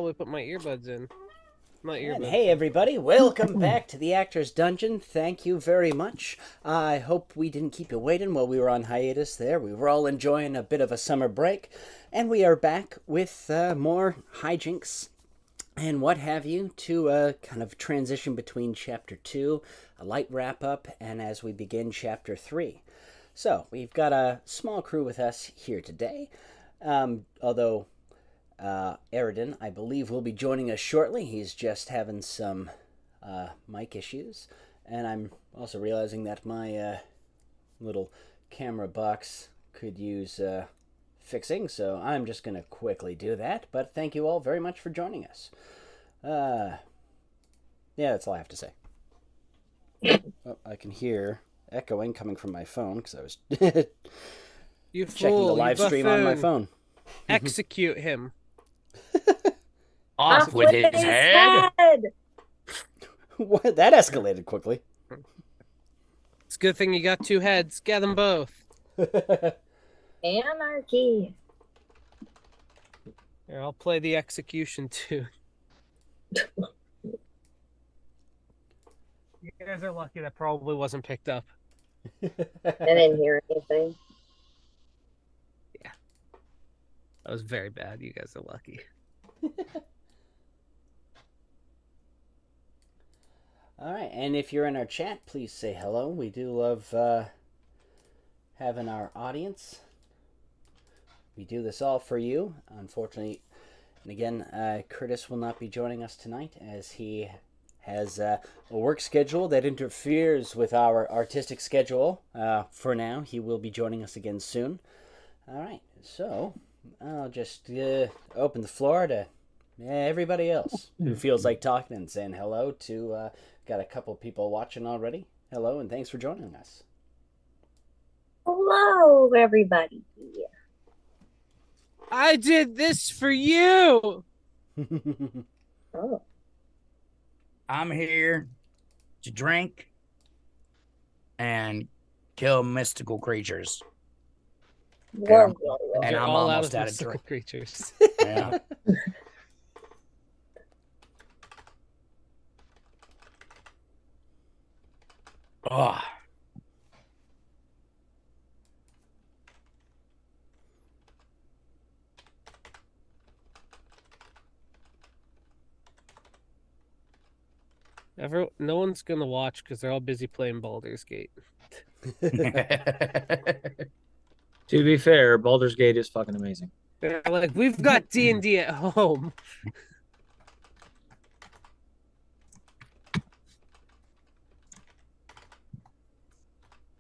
probably put my earbuds in. Not earbuds. And hey, everybody, welcome back to the Actors Dungeon. Thank you very much. I hope we didn't keep you waiting while we were on hiatus there. We were all enjoying a bit of a summer break, and we are back with more hijinks and what have you to kind of transition between Chapter 2, a light wrap-up, and as we begin Chapter 3. So, we've got a small crew with us here today, although Aridin, I believe, will be joining us shortly. He's just having some mic issues. And I'm also realizing that my little camera box could use fixing, so I'm just going to quickly do that. But thank you all very much for joining us. Yeah, that's all I have to say. Oh, I can hear echoing coming from my phone because I was checking the live stream on my phone. Execute him. Off with his head. What? That escalated quickly. It's a good thing you got two heads. Get them both. Anarchy. Here, I'll play the execution tune. You guys are lucky that probably wasn't picked up. I didn't hear anything. Yeah. That was very bad. You guys are lucky. All right, and if you're in our chat, please say hello. We do love having our audience. We do this all for you. Unfortunately, and again, Curtis will not be joining us tonight as he has a work schedule that interferes with our artistic schedule. For now, he will be joining us again soon. All right, so I'll just open the floor to everybody else who feels like talking and saying hello to... got a couple people watching already. Hello, and thanks for joining us. Hello, everybody. I did this for you. Oh. I'm here to drink and kill mystical creatures. Whoa, And You're I'm all almost out out of of drink. creatures. Yeah. Oh. No one's gonna watch because they're all busy playing Baldur's Gate. To be fair, Baldur's Gate is fucking amazing. They're like, we've got D&D at home.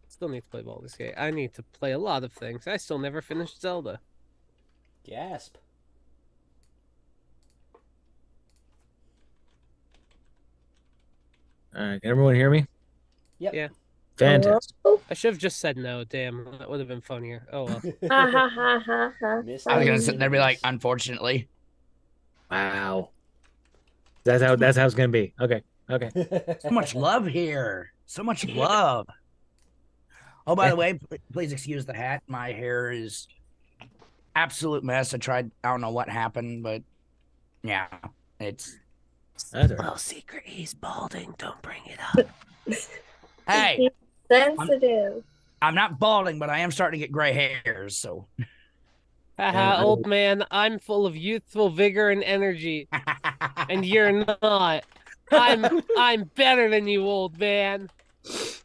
Still need to play Baldur's Gate. I need to play a lot of things. I still never finished Zelda. Gasp. All right, can everyone hear me? Yep. Yeah. Fantastic. I should have just said no. Damn, that would have been funnier. Oh well. Ha ha ha ha ha. Missed I was gonna it. sit there and be like, unfortunately. Wow. That's how it's gonna be. Okay. So much love here. So much love. Oh, by the way, please excuse the hat. My hair is absolute mess. I don't know what happened, but yeah, it's That's all right. Little secret, he's balding. Don't bring it up. hey, Sensitive. I'm not balding, but I am starting to get gray hairs, so Haha, old man, I'm full of youthful vigor and energy, and you're not. I'm better than you, old man.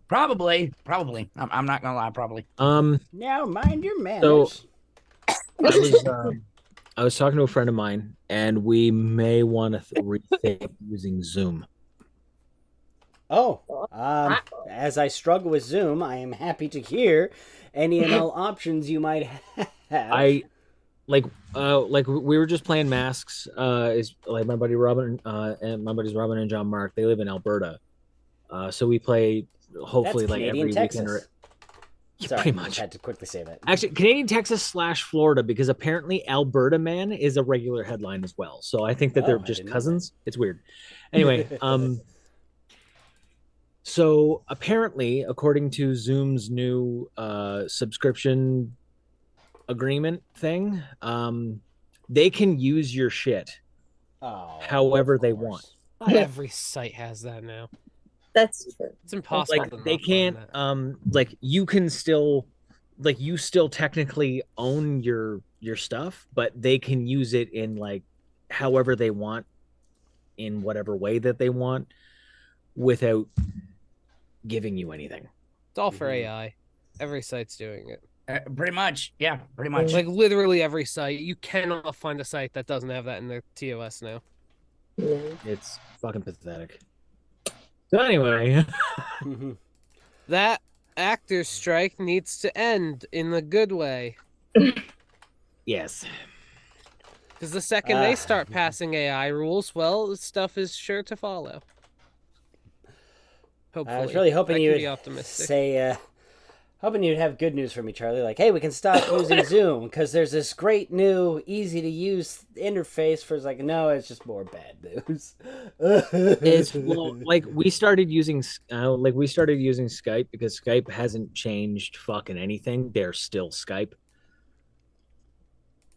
probably. I'm not gonna lie, probably. Now mind your manners. I was talking to a friend of mine, and we may want to rethink using Zoom. Oh, as I struggle with Zoom, I am happy to hear any and all options you might have. Like we were just playing Masks. Is like my buddy Robin and my buddies Robin and John Mark. They live in Alberta, so we play hopefully That's like Canadian, every Texas. weekend. Yeah, Sorry, pretty I much. had to quickly say that. Actually, Canadian, Texas / Florida, because apparently Alberta Man is a regular headline as well. So I think that they're Oh, I just didn't know cousins. It's weird. Anyway, so apparently, according to Zoom's new subscription agreement thing, they can use your shit Oh, however of they course. want. Not every site has that now. That's true. It's impossible. Like to they not find can't that. like you can still like you still technically own your stuff, but they can use it in like however they want, in whatever way that they want, without giving you anything. It's all for Mhm. AI. Every site's doing it. Pretty much. Yeah, pretty much. Like literally every site. You cannot find a site that doesn't have that in their TOS now. Yeah. It's fucking pathetic. So anyway, That actors strike needs to end in the good way. yes. Because the second they Ah. start passing AI rules, well, the stuff is sure to follow. Hopefully. I was really hoping I you can be would optimistic. say, hoping you'd have good news for me, Charlie. Like, hey, we can stop using Zoom because there's this great new, easy to use interface. For it's like, no, it's just more bad news. It's well, like we started using Skype because Skype hasn't changed fucking anything. They're still Skype.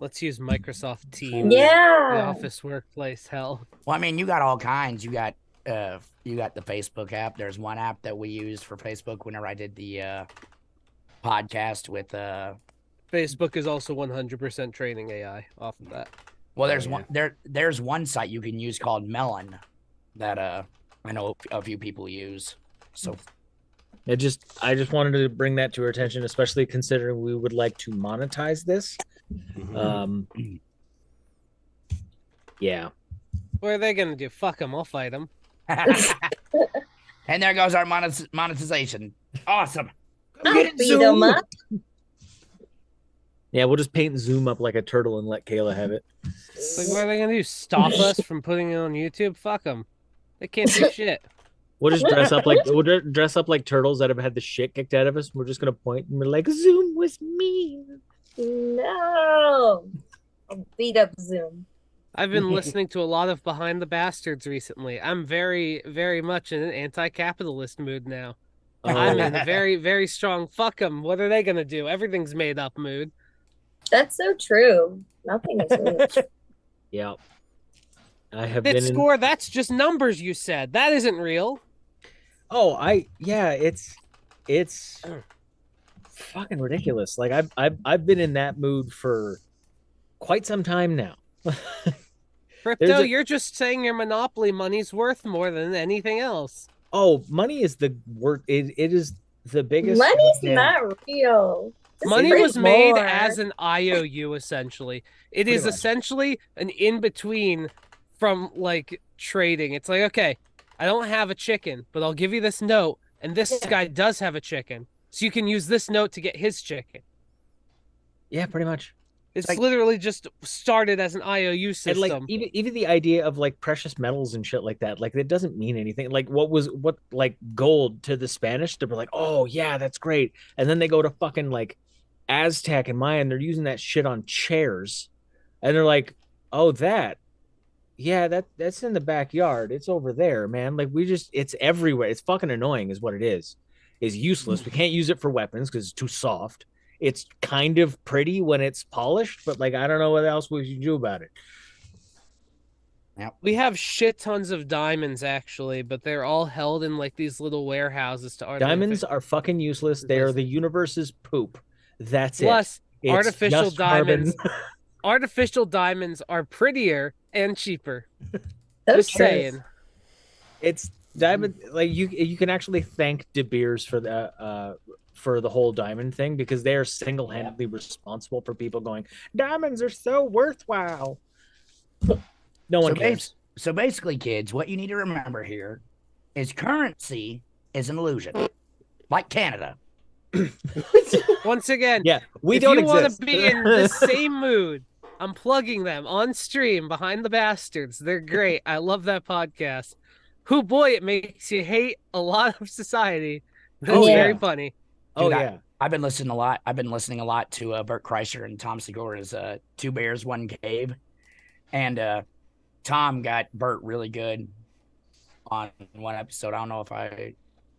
Let's use Microsoft Teams. Yeah. The office workplace hell. Well, I mean, you got all kinds. You got the Facebook app. There's one app that we used for Facebook whenever I did the podcast with Facebook is also 100% training AI off of that. well, there's yeah. there's one site you can use called Melon that I know a few people use. So I just wanted to bring that to your attention, especially considering we would like to monetize this. Yeah. What are they going to do? Fuck them. I'll fight them. and there goes our monetization. Awesome. I'll beat them up. Yeah, we'll just paint Zoom up like a turtle and let Kayla have it. It's like, what are they going to do? Stop us from putting it on YouTube? Fuck them. They can't do shit. We'll just dress up like turtles that have had the shit kicked out of us. We're just gonna point and we're like, Zoom was mean. No. I'll beat up Zoom. I've been listening to a lot of Behind the Bastards recently. I'm very, very much in an anti-capitalist mood now. I'm in a very, very strong fuck them. What are they going to do? Everything's made up mood. That's so true. Nothing is really true. Yeah. I have Hit been in... score, that's just numbers you said. That isn't real. Oh, it's fucking ridiculous. Like I've been in that mood for quite some time now. Crypto, you're just saying your monopoly money's worth more than anything else. Oh, money is the word. It is the biggest. Money's not real. Just Money print was made more. as an IOU, essentially. It Pretty is much. essentially an in-between from, like, trading. It's like, okay, I don't have a chicken, but I'll give you this note, and this guy does have a chicken. So you can use this note to get his chicken. Yeah, pretty much. It's like- literally just started as an IOU system. And like even the idea of like precious metals and shit like that, like it doesn't mean anything. Like what like gold to the Spanish, they were like, oh yeah, that's great. And then they go to fucking like Aztec and Mayan, they're using that shit on chairs, and they're like, oh that's in the backyard. It's over there, man. Like it's everywhere. It's fucking annoying, is what it is. Is useless. We can't use it for weapons because it's too soft. It's kind of pretty when it's polished, but like I don't know what else we should do about it. We have shit tons of diamonds, actually, but they're all held in like these little warehouses to Diamonds are fucking useless. They are the universe's poop. That's Plus, it. It's artificial just carbon. diamonds. Artificial diamonds are prettier and cheaper. That's Just true. saying. It's diamond. Like you can actually thank De Beers for the whole diamond thing, because they are single-handedly responsible for people going, diamonds are so worthwhile. No one cares. So basically, kids, what you need to remember here is currency is an illusion, like Canada. Once again, Yeah, we if don't you want exist. to be in the same mood, I'm plugging them on stream Behind the Bastards. They're great. I love that podcast. Who boy, it makes you hate a lot of society. It's Oh, very yeah. funny. Oh Dude, yeah. I've been listening a lot. I've been listening a lot to Bert Kreischer and Tom Segura's Two Bears, One Cave. And Tom got Bert really good on one episode. I don't know if I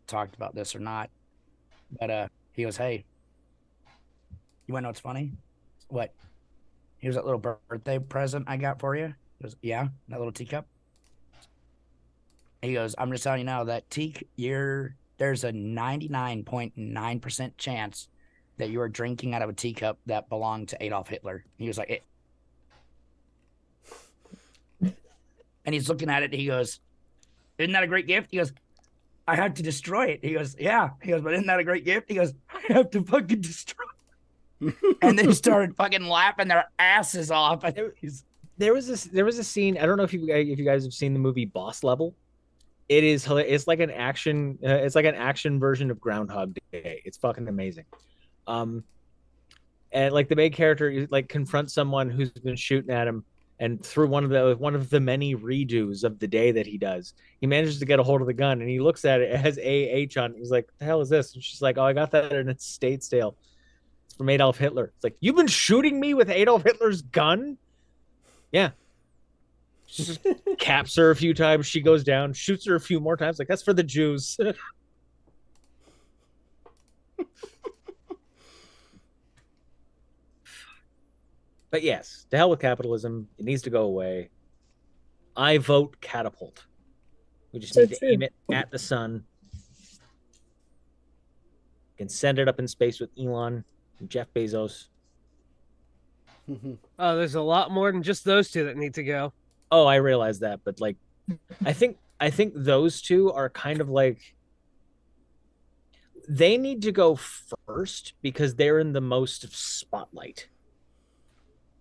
talked about this or not. But he goes, hey, you want to know what's funny? What? Here's that little birthday present I got for you. He goes, yeah, that little teacup. He goes, I'm just telling you now that there's a 99.9% chance that you are drinking out of a teacup that belonged to Adolf Hitler. He was like, and he's looking at it. He goes, isn't that a great gift? He goes, I had to destroy it. He goes, yeah. He goes, but isn't that a great gift? He goes, I have to fucking destroy it. And they started fucking laughing their asses off. There was a scene. I don't know if you guys have seen the movie Boss Level. It is hilarious. It's like an action. It's like an action version of Groundhog Day. It's fucking amazing. And like the main character like confronts someone who's been shooting at him, and through one of the many redos of the day that he does, he manages to get a hold of the gun, and he looks at it. It has AH on it. He's like, "What the hell is this?" And she's like, "Oh, I got that in its state sale. It's from Adolf Hitler." It's like, "You've been shooting me with Adolf Hitler's gun?" Yeah. Just caps her a few times. She goes down, shoots her a few more times. Like, that's for the Jews. But yes, to hell with capitalism. It needs to go away. I vote catapult. We just need to aim it at the sun. Can send it up in space with Elon and Jeff Bezos. Oh, there's a lot more than just those two that need to go. Oh, I realize that, but like, I think those two are kind of like, they need to go first because they're in the most spotlight.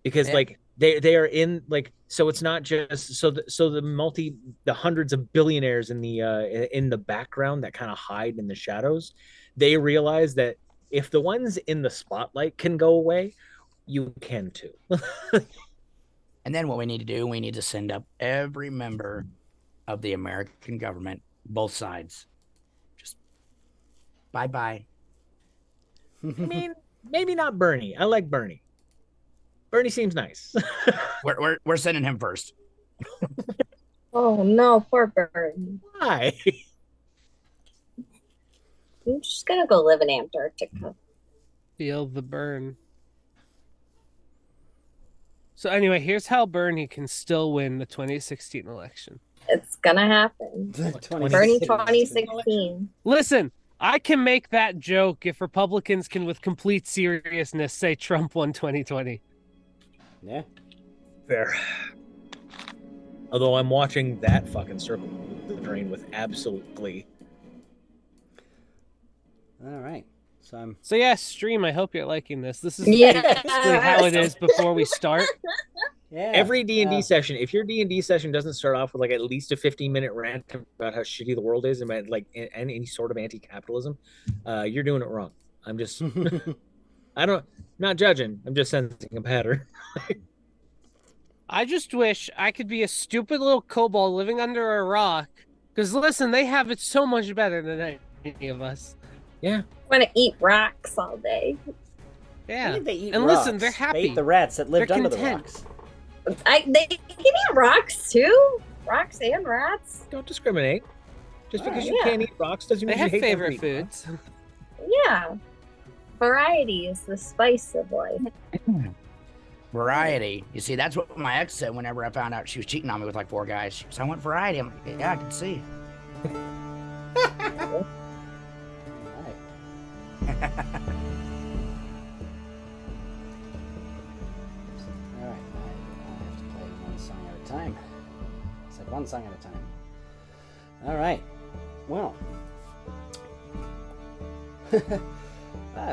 Because like they are in like, so it's not just the hundreds of billionaires in the background that kind of hide in the shadows. They realize that if the ones in the spotlight can go away, you can too. And then what we need to do, we need to send up every member of the American government, both sides. Just bye-bye. I mean, maybe not Bernie. I like Bernie. Bernie seems nice. we're sending him first. Oh no, poor Bird. Why? I'm just gonna go live in Antarctica. Feel the burn. So anyway, here's how Bernie can still win the 2016 election. It's gonna happen. Bernie 2016. Listen, I can make that joke if Republicans can, with complete seriousness, say Trump won 2020. Yeah. Fair. Although I'm watching that fucking circle the drain with absolute glee. All right. So yeah, stream. I hope you're liking this. This is Yes. basically how it is before we start. Yeah. Every D&D session, if your D&D session doesn't start off with like at least a 15-minute rant about how shitty the world is and about like any sort of anti-capitalism, you're doing it wrong. I'm just, not judging. I'm just sensing a pattern. I just wish I could be a stupid little kobold living under a rock. Because listen, they have it so much better than any of us. Yeah. I want to eat rocks all day. Yeah. They eat And rocks. listen, they're happy. They eat the rats that lived They're under content. the rocks. They can eat rocks too. Rocks and rats. Don't discriminate. Just because you yeah. can't eat rocks doesn't They mean have you hate favorite every- foods. Yeah. Variety is the spice of life. Variety. You see, that's what my ex said whenever I found out she was cheating on me with like 4 guys. She goes, I want variety. I'm like, yeah, I can see. All right. I have to play one song at a time. It's like one song at a time. All right. Well.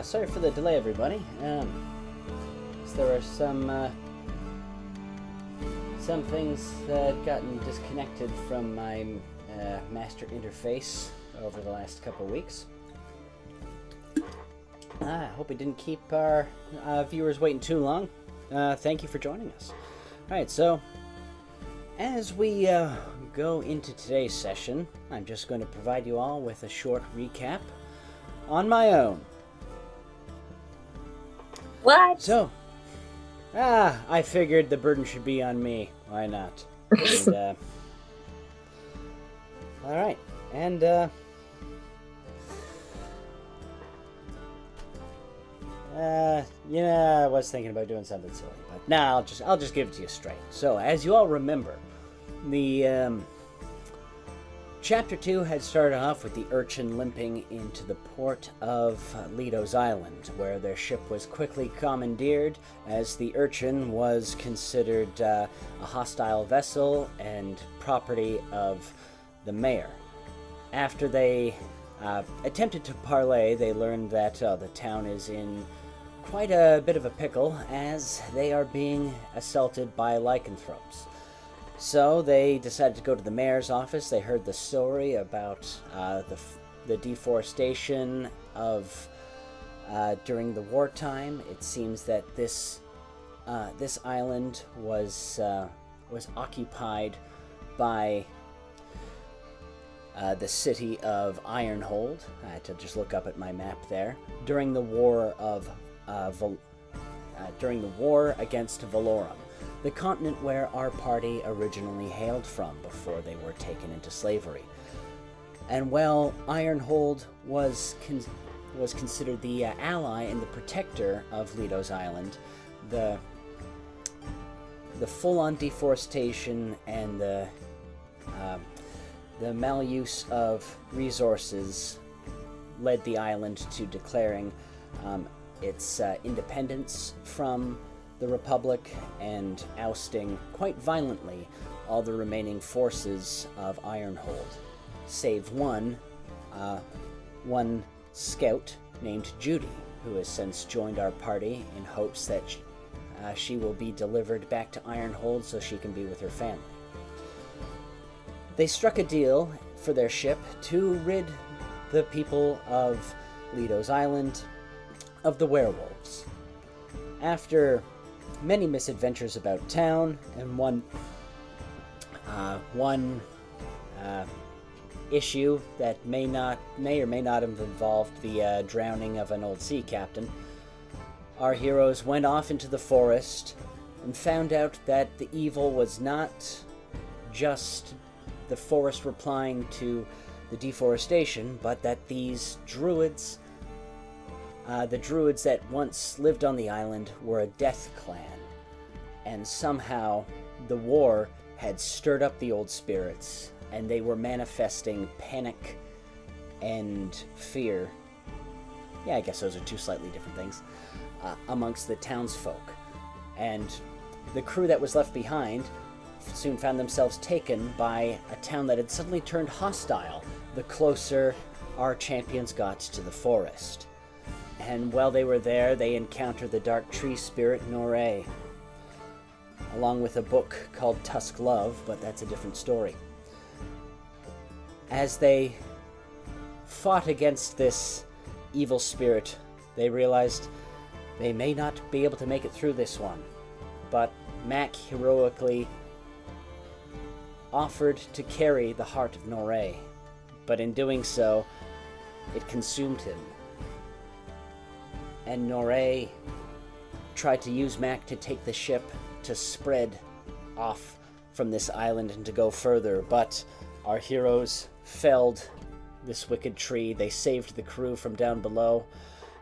Sorry for the delay, everybody. So there were some things that had gotten disconnected from my master interface over the last couple weeks. I hope we didn't keep our viewers waiting too long. Thank you for joining us. Alright, so as we go into today's session, I'm just going to provide you all with a short recap on my own. What? So, I figured the burden should be on me. Why not? And, alright, and Yeah, I was thinking about doing something silly, but nah, I'll just give it to you straight. So, as you all remember, the Chapter 2 had started off with the Urchin limping into the port of Lido's Island, where their ship was quickly commandeered, as the Urchin was considered a hostile vessel and property of the mayor. After they attempted to parley, they learned that the town is in quite a bit of a pickle, as they are being assaulted by lycanthropes. So they decided to go to the mayor's office. They heard the story about the deforestation of during the wartime. It seems that this island was occupied by the city of Ironhold. I had to just look up at my map there. During the war against Valorum, the continent where our party originally hailed from before they were taken into slavery. And while Ironhold was considered the ally and the protector of Lido's Island, the full-on deforestation and the maluse of resources led the island to declaring its independence from the Republic and ousting quite violently all the remaining forces of Ironhold, save one scout named Judy, who has since joined our party in hopes that she will be delivered back to Ironhold so she can be with her family. They struck a deal for their ship to rid the people of Lido's Island of the werewolves. After many misadventures about town and one issue that may or may not have involved the drowning of an old sea captain, our heroes went off into the forest and found out that the evil was not just the forest replying to the deforestation, but that these druids, the druids that once lived on the island, were a death clan, and somehow the war had stirred up the old spirits, and they were manifesting panic and fear. Yeah, I guess those are two slightly different things, amongst the townsfolk. And the crew that was left behind soon found themselves taken by a town that had suddenly turned hostile the closer our champions got to the forest. And while they were there, they encountered the dark tree spirit Noré, along with a book called Tusk Love, but that's a different story. As they fought against this evil spirit, they realized they may not be able to make it through this one. But Mac heroically offered to carry the heart of Noré, but in doing so, it consumed him. And Noré tried to use Mac to take the ship to spread off from this island and to go further, but our heroes felled this wicked tree. They saved the crew from down below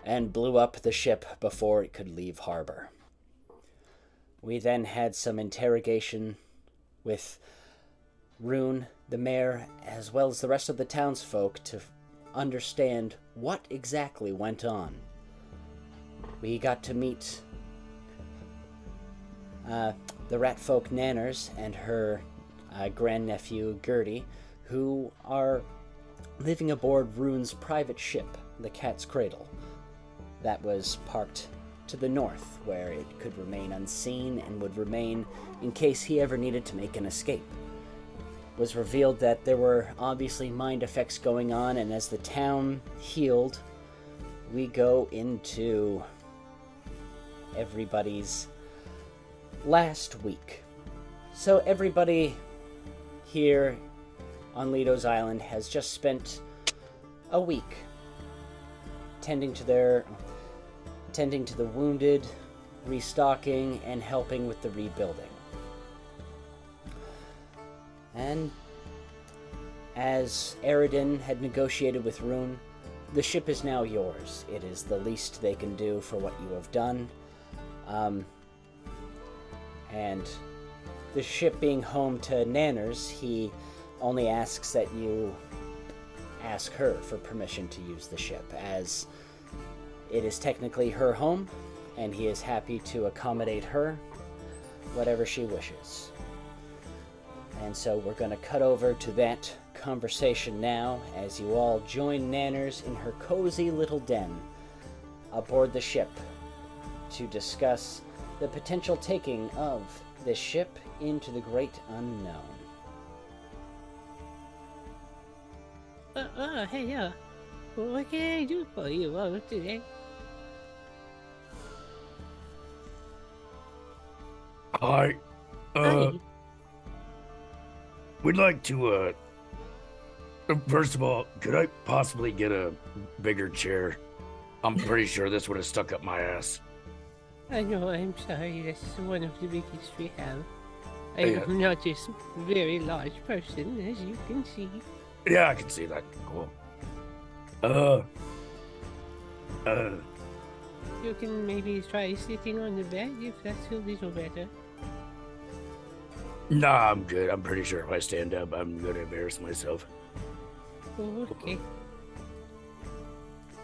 and blew up the ship before it could leave harbor. We then had some interrogation with Rune, the mayor, as well as the rest of the townsfolk to understand what exactly went on. We got to meet the ratfolk Nanners and her grandnephew Gertie, who are living aboard Rune's private ship, the Cat's Cradle, that was parked to the north, where it could remain unseen and would remain in case he ever needed to make an escape. It was revealed that there were obviously mind effects going on, and as the town healed, we go into everybody's last week. So everybody here on Lido's Island has just spent a week tending to the wounded, restocking, and helping with the rebuilding. And as Eredin had negotiated with Rune, the ship is now yours. It is the least they can do for what you have done. And the ship being home to Nanners, he only asks that you ask her for permission to use the ship, as it is technically her home, and he is happy to accommodate her, whatever she wishes. And so we're going to cut over to that conversation now, as you all join Nanners in her cozy little den aboard the ship to discuss the potential taking of this ship into the great unknown. Hey, what can I do for you today? Hi. Hi. We'd like to, first of all, could I possibly get a bigger chair? I'm pretty sure this would have stuck up my ass. I know, I'm sorry, that's one of the biggest we have. Yeah. I'm not this very large person, as you can see. Yeah, I can see that. Cool. You can maybe try sitting on the bed if that's a little better. Nah, I'm good. I'm pretty sure if I stand up, I'm gonna embarrass myself. Oh, okay.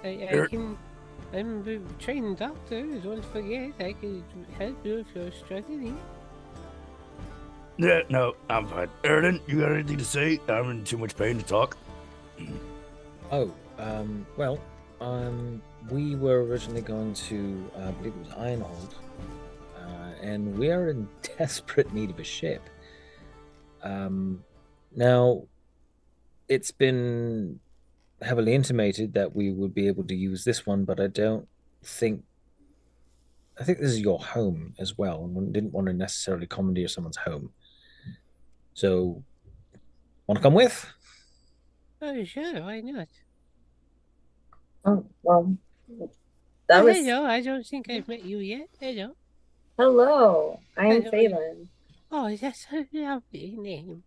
Er- I'm a trained doctor, don't forget, I could help you if you're struggling. Yeah, no, I'm fine. Erden, you got anything to say? I'm in too much pain to talk. Oh, well, we were originally going to, I believe it was Ironhold, and we are in desperate need of a ship. Now, it's been heavily intimated that we would be able to use this one, but I think this is your home as well, and we didn't want to necessarily commandeer someone's home. So, want to come with? Oh, sure, why not? Oh, well, that was. Hello, I don't think I've met you yet. Hello. Hello, I am Hello. Phelan. Oh, that's a lovely name.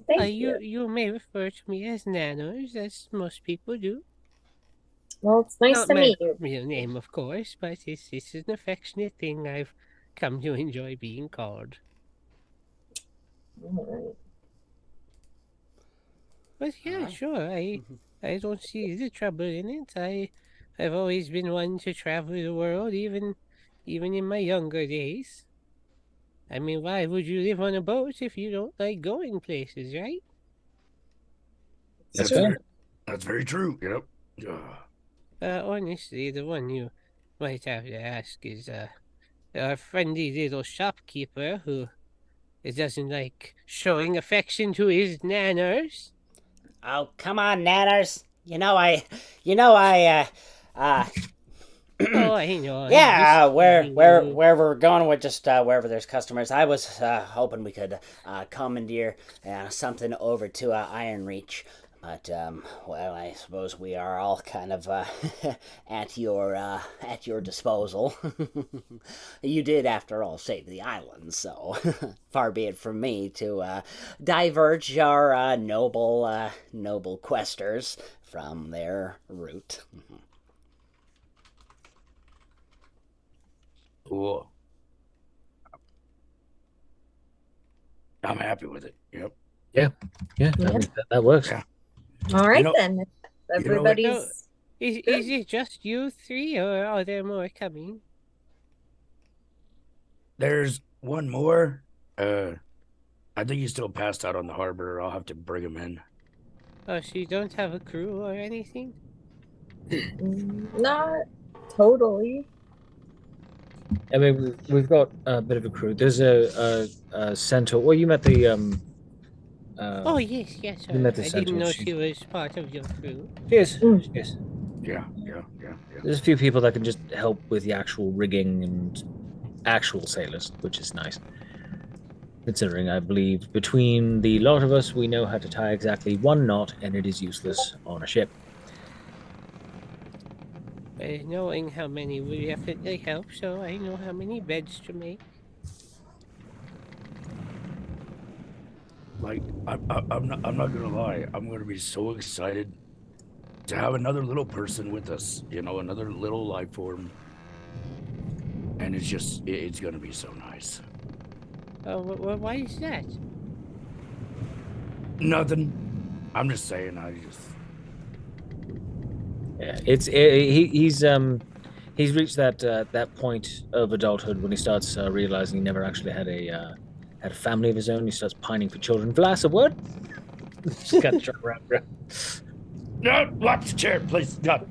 Thank you. You may refer to me as Nanos, as most people do. Well, it's nice Not to my meet you. real name, of course, but it's an affectionate thing I've come to enjoy being called. All right. But yeah, Alright. sure, I don't see the trouble in it. I've always been one to travel the world, even in my younger days. I mean, why would you live on a boat if you don't like going places, right? That's fair. That's very true. Yep. Honestly, the one you might have to ask is our friendly little shopkeeper who doesn't like showing affection to his nanners. Oh, come on, Nanners. Oh, I know. I'm Yeah, just where teasing where you. where we're going, we're just wherever there's customers. I was hoping we could commandeer something over to Iron Reach, but well, I suppose we are all kind of at your disposal. You did, after all, save the island, so far be it from me to diverge our noble questers from their route. Cool. I'm happy with it. Yep. Yeah, Yeah. that works. Yeah. All right know- then. Everybody's. Is it just you three, or are there more coming? There's one more. I think he's still passed out on the harbor. I'll have to bring him in. Oh, so you don't have a crew or anything? Not totally. I mean, we've got a bit of a crew. There's a centaur. Well, you met the Oh, yes. you met the I didn't know centaur. she was part of your crew. Yes, Mm. yes. Yeah. There's a few people that can just help with the actual rigging and actual sailors, which is nice. Considering, I believe, between the lot of us, we know how to tie exactly one knot, and it is useless on a ship. Knowing how many would definitely help, so I know how many beds to make. Like I'm not gonna lie. I'm gonna be so excited to have another little person with us, you know, another little life form. And it's gonna be so nice. Oh, why is that? Nothing. I'm just saying, Yeah, he's reached that point of adulthood when he starts realizing he never actually had a family of his own. He starts pining for children. Vlass, a word? Just got to turn around, bro. No, watch the chair, please. No.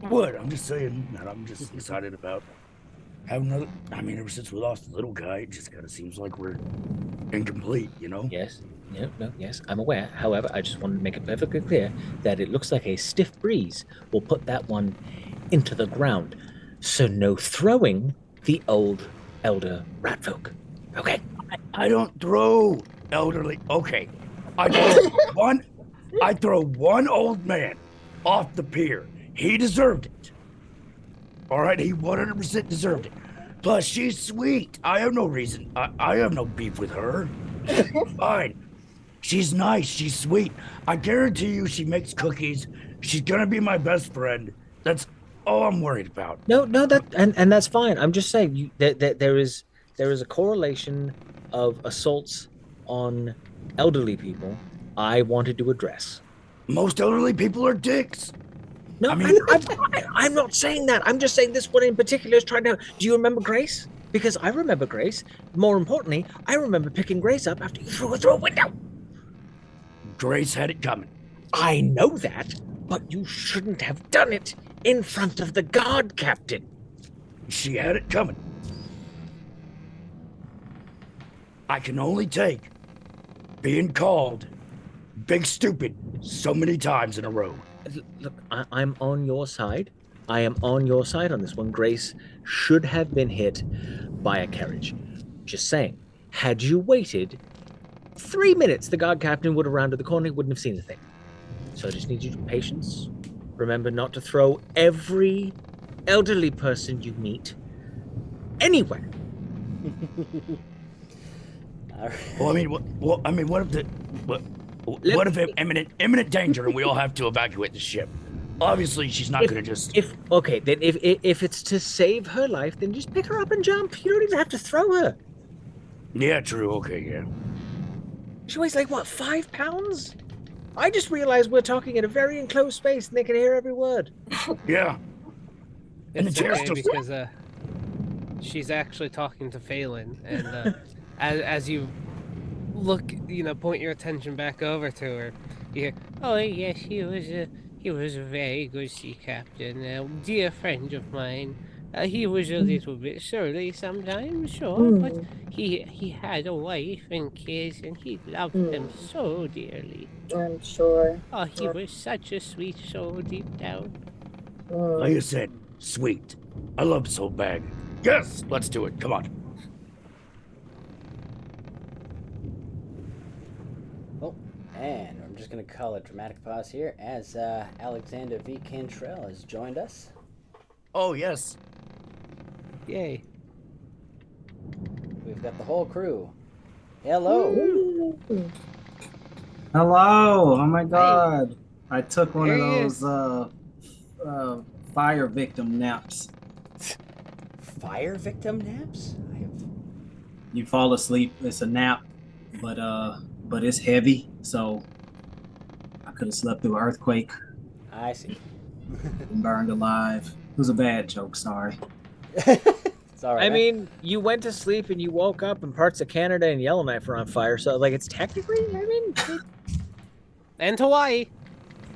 What? I'm just saying that I'm just excited about having another. I mean, ever since we lost the little guy, it just kind of seems like we're incomplete, you know? Yes. No, yes, I'm aware. However, I just wanted to make it perfectly clear that it looks like a stiff breeze will put that one into the ground. So no throwing the old elder rat folk. Okay. I don't throw elderly. Okay. I throw one old man off the pier. He deserved it. All right, he 100% deserved it. Plus, she's sweet. I have no reason. I have no beef with her. Fine. She's nice. She's sweet. I guarantee you she makes cookies. She's gonna be my best friend. That's all I'm worried about. No, and that's fine. I'm just saying that there is a correlation of assaults on elderly people I wanted to address. Most elderly people are dicks. No, I mean, I'm not saying that. I'm just saying this one in particular is trying to. Do you remember Grace? Because I remember Grace. More importantly, I remember picking Grace up after you threw her through a window. Grace had it coming. I know that, but you shouldn't have done it in front of the guard captain. She had it coming. I can only take being called big stupid so many times in a row. Look, I'm on your side. I am on your side on this one. Grace should have been hit by a carriage. Just saying. Had you waited 3 minutes, the guard captain would have rounded the corner, wouldn't have seen the thing. So I just need you to patience. Remember not to throw every elderly person you meet anywhere. Well, I mean, what if what if imminent danger and we all have to evacuate the ship? Obviously, she's not going to just. If it's to save her life, then just pick her up and jump. You don't even have to throw her. Yeah, true. Okay, yeah. She weighs like what, 5 pounds? I just realized we're talking in a very enclosed space and they can hear every word. Yeah. And the It's chair's okay still. because she's actually talking to Phelan, and as you look, point your attention back over to her, you hear, "Oh yes, he was a very good sea captain, a dear friend of mine. He was a little bit surly sometimes, sure, but he had a wife and kids, and he loved them so dearly. I'm sure. Oh, he was such a sweet soul deep down." Like I said, sweet. I love Soul Bag. Yes, let's do it. Come on. Oh, and I'm just going to call a dramatic pause here as Alexander V. Cantrell has joined us. Oh yes. Yay. We've got the whole crew. Hello. Hello. Oh my God. I took one There of he those fire victim naps. Fire victim naps? You fall asleep. It's a nap, but it's heavy, so I could have slept through an earthquake I see. and burned alive. It was a bad joke. Sorry. It's all right. I mean, you went to sleep and you woke up and parts of Canada and Yellowknife are on fire, so like it's technically, And Hawaii.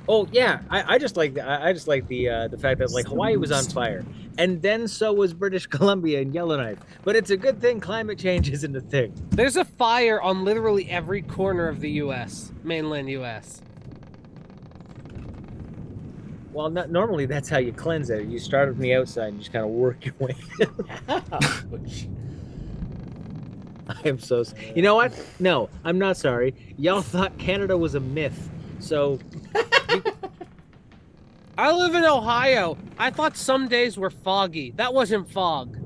Oh yeah, I just like the fact that like Hawaii was on fire, and then so was British Columbia and Yellowknife. But it's a good thing climate change isn't a thing. There's a fire on literally every corner of the U.S., mainland U.S. Well, normally that's how you cleanse it. You start from the outside and just kind of work your way. Ouch. I am so. You know what? No, I'm not sorry. Y'all thought Canada was a myth, so. I live in Ohio. I thought some days were foggy. That wasn't fog.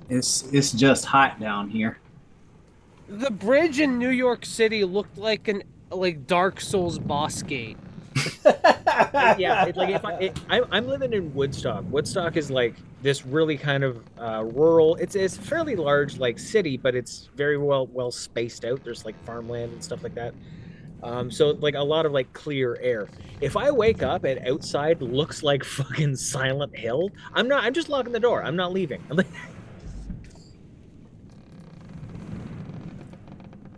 It's just hot down here. The bridge in New York City looked like Dark Souls boss gate. Yeah, I'm living in Woodstock. Woodstock is like this really kind of rural. It's a fairly large like city, but it's very well spaced out. There's like farmland and stuff like that. So like a lot of like clear air. If I wake up and outside looks like fucking Silent Hill, I'm just locking the door. I'm not leaving.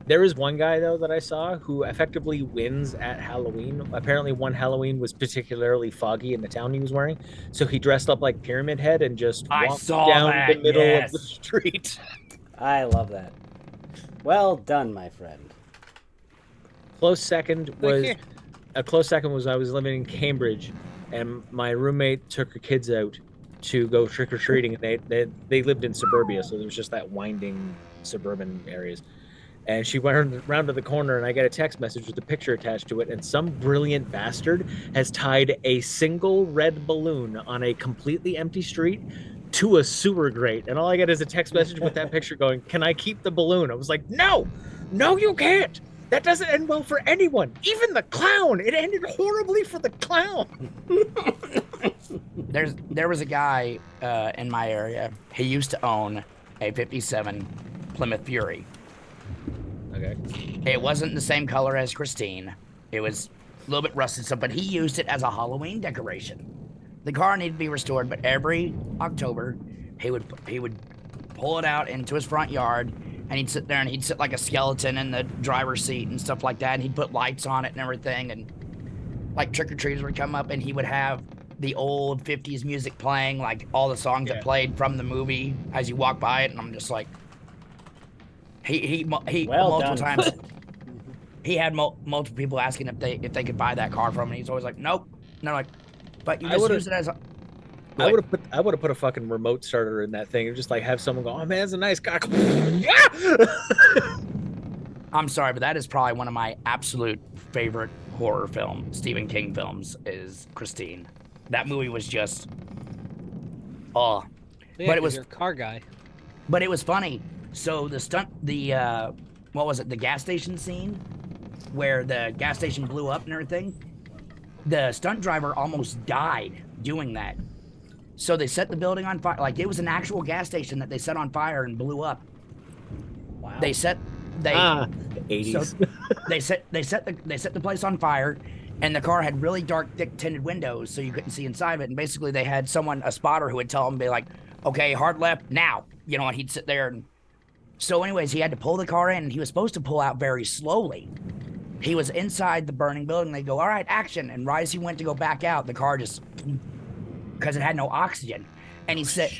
There is one guy though that I saw who effectively wins at Halloween. Apparently one Halloween was particularly foggy in the town he was wearing, so he dressed up like Pyramid Head and just walked down the middle of the street. I love that. Well done, my friend. Close second was I was living in Cambridge, and my roommate took her kids out to go trick or treating. They lived in suburbia, so there was just that winding suburban areas. And she went around to the corner, and I get a text message with a picture attached to it, and some brilliant bastard has tied a single red balloon on a completely empty street to a sewer grate. And all I get is a text message with that picture going, "Can I keep the balloon?" I was like, no, you can't. That doesn't end well for anyone. Even the clown. It ended horribly for the clown. There was a guy in my area. He used to own a 57 Plymouth Fury. Okay. It wasn't the same color as Christine. It was a little bit rusted stuff, but he used it as a Halloween decoration. The car needed to be restored, but every October he would pull it out into his front yard, and he'd sit there and he'd sit like a skeleton in the driver's seat and stuff like that, and he'd put lights on it and everything, and like trick-or-treaters would come up, and he would have the old 50s music playing, like all the songs that played from the movie as you walk by it, and I'm just like, he well multiple done. times he had multiple people asking if they could buy that car from him, and he's always like, nope. And they're like, but you just use it as a... I would have put a fucking remote starter in that thing and just like have someone go, "Oh man, that's a nice car." I'm sorry, but that is probably one of my absolute favorite horror Stephen King films is Christine. That movie was just, Yeah, but it was you're a car guy. But it was funny. So what was it? The gas station scene where the gas station blew up and everything. The stunt driver almost died doing that. So they set the building on fire. Like, it was an actual gas station that they set on fire and blew up. Wow. 80s. So they set the place on fire, and the car had really dark, thick tinted windows, so you couldn't see inside of it. And basically, they had a spotter who would tell them, be like, "Okay, hard left now," and he'd sit there. And so, anyways, he had to pull the car in, and he was supposed to pull out very slowly. He was inside the burning building. They go, "All right, action!" And right as he went to go back out, the car just, because it had no oxygen. And he said,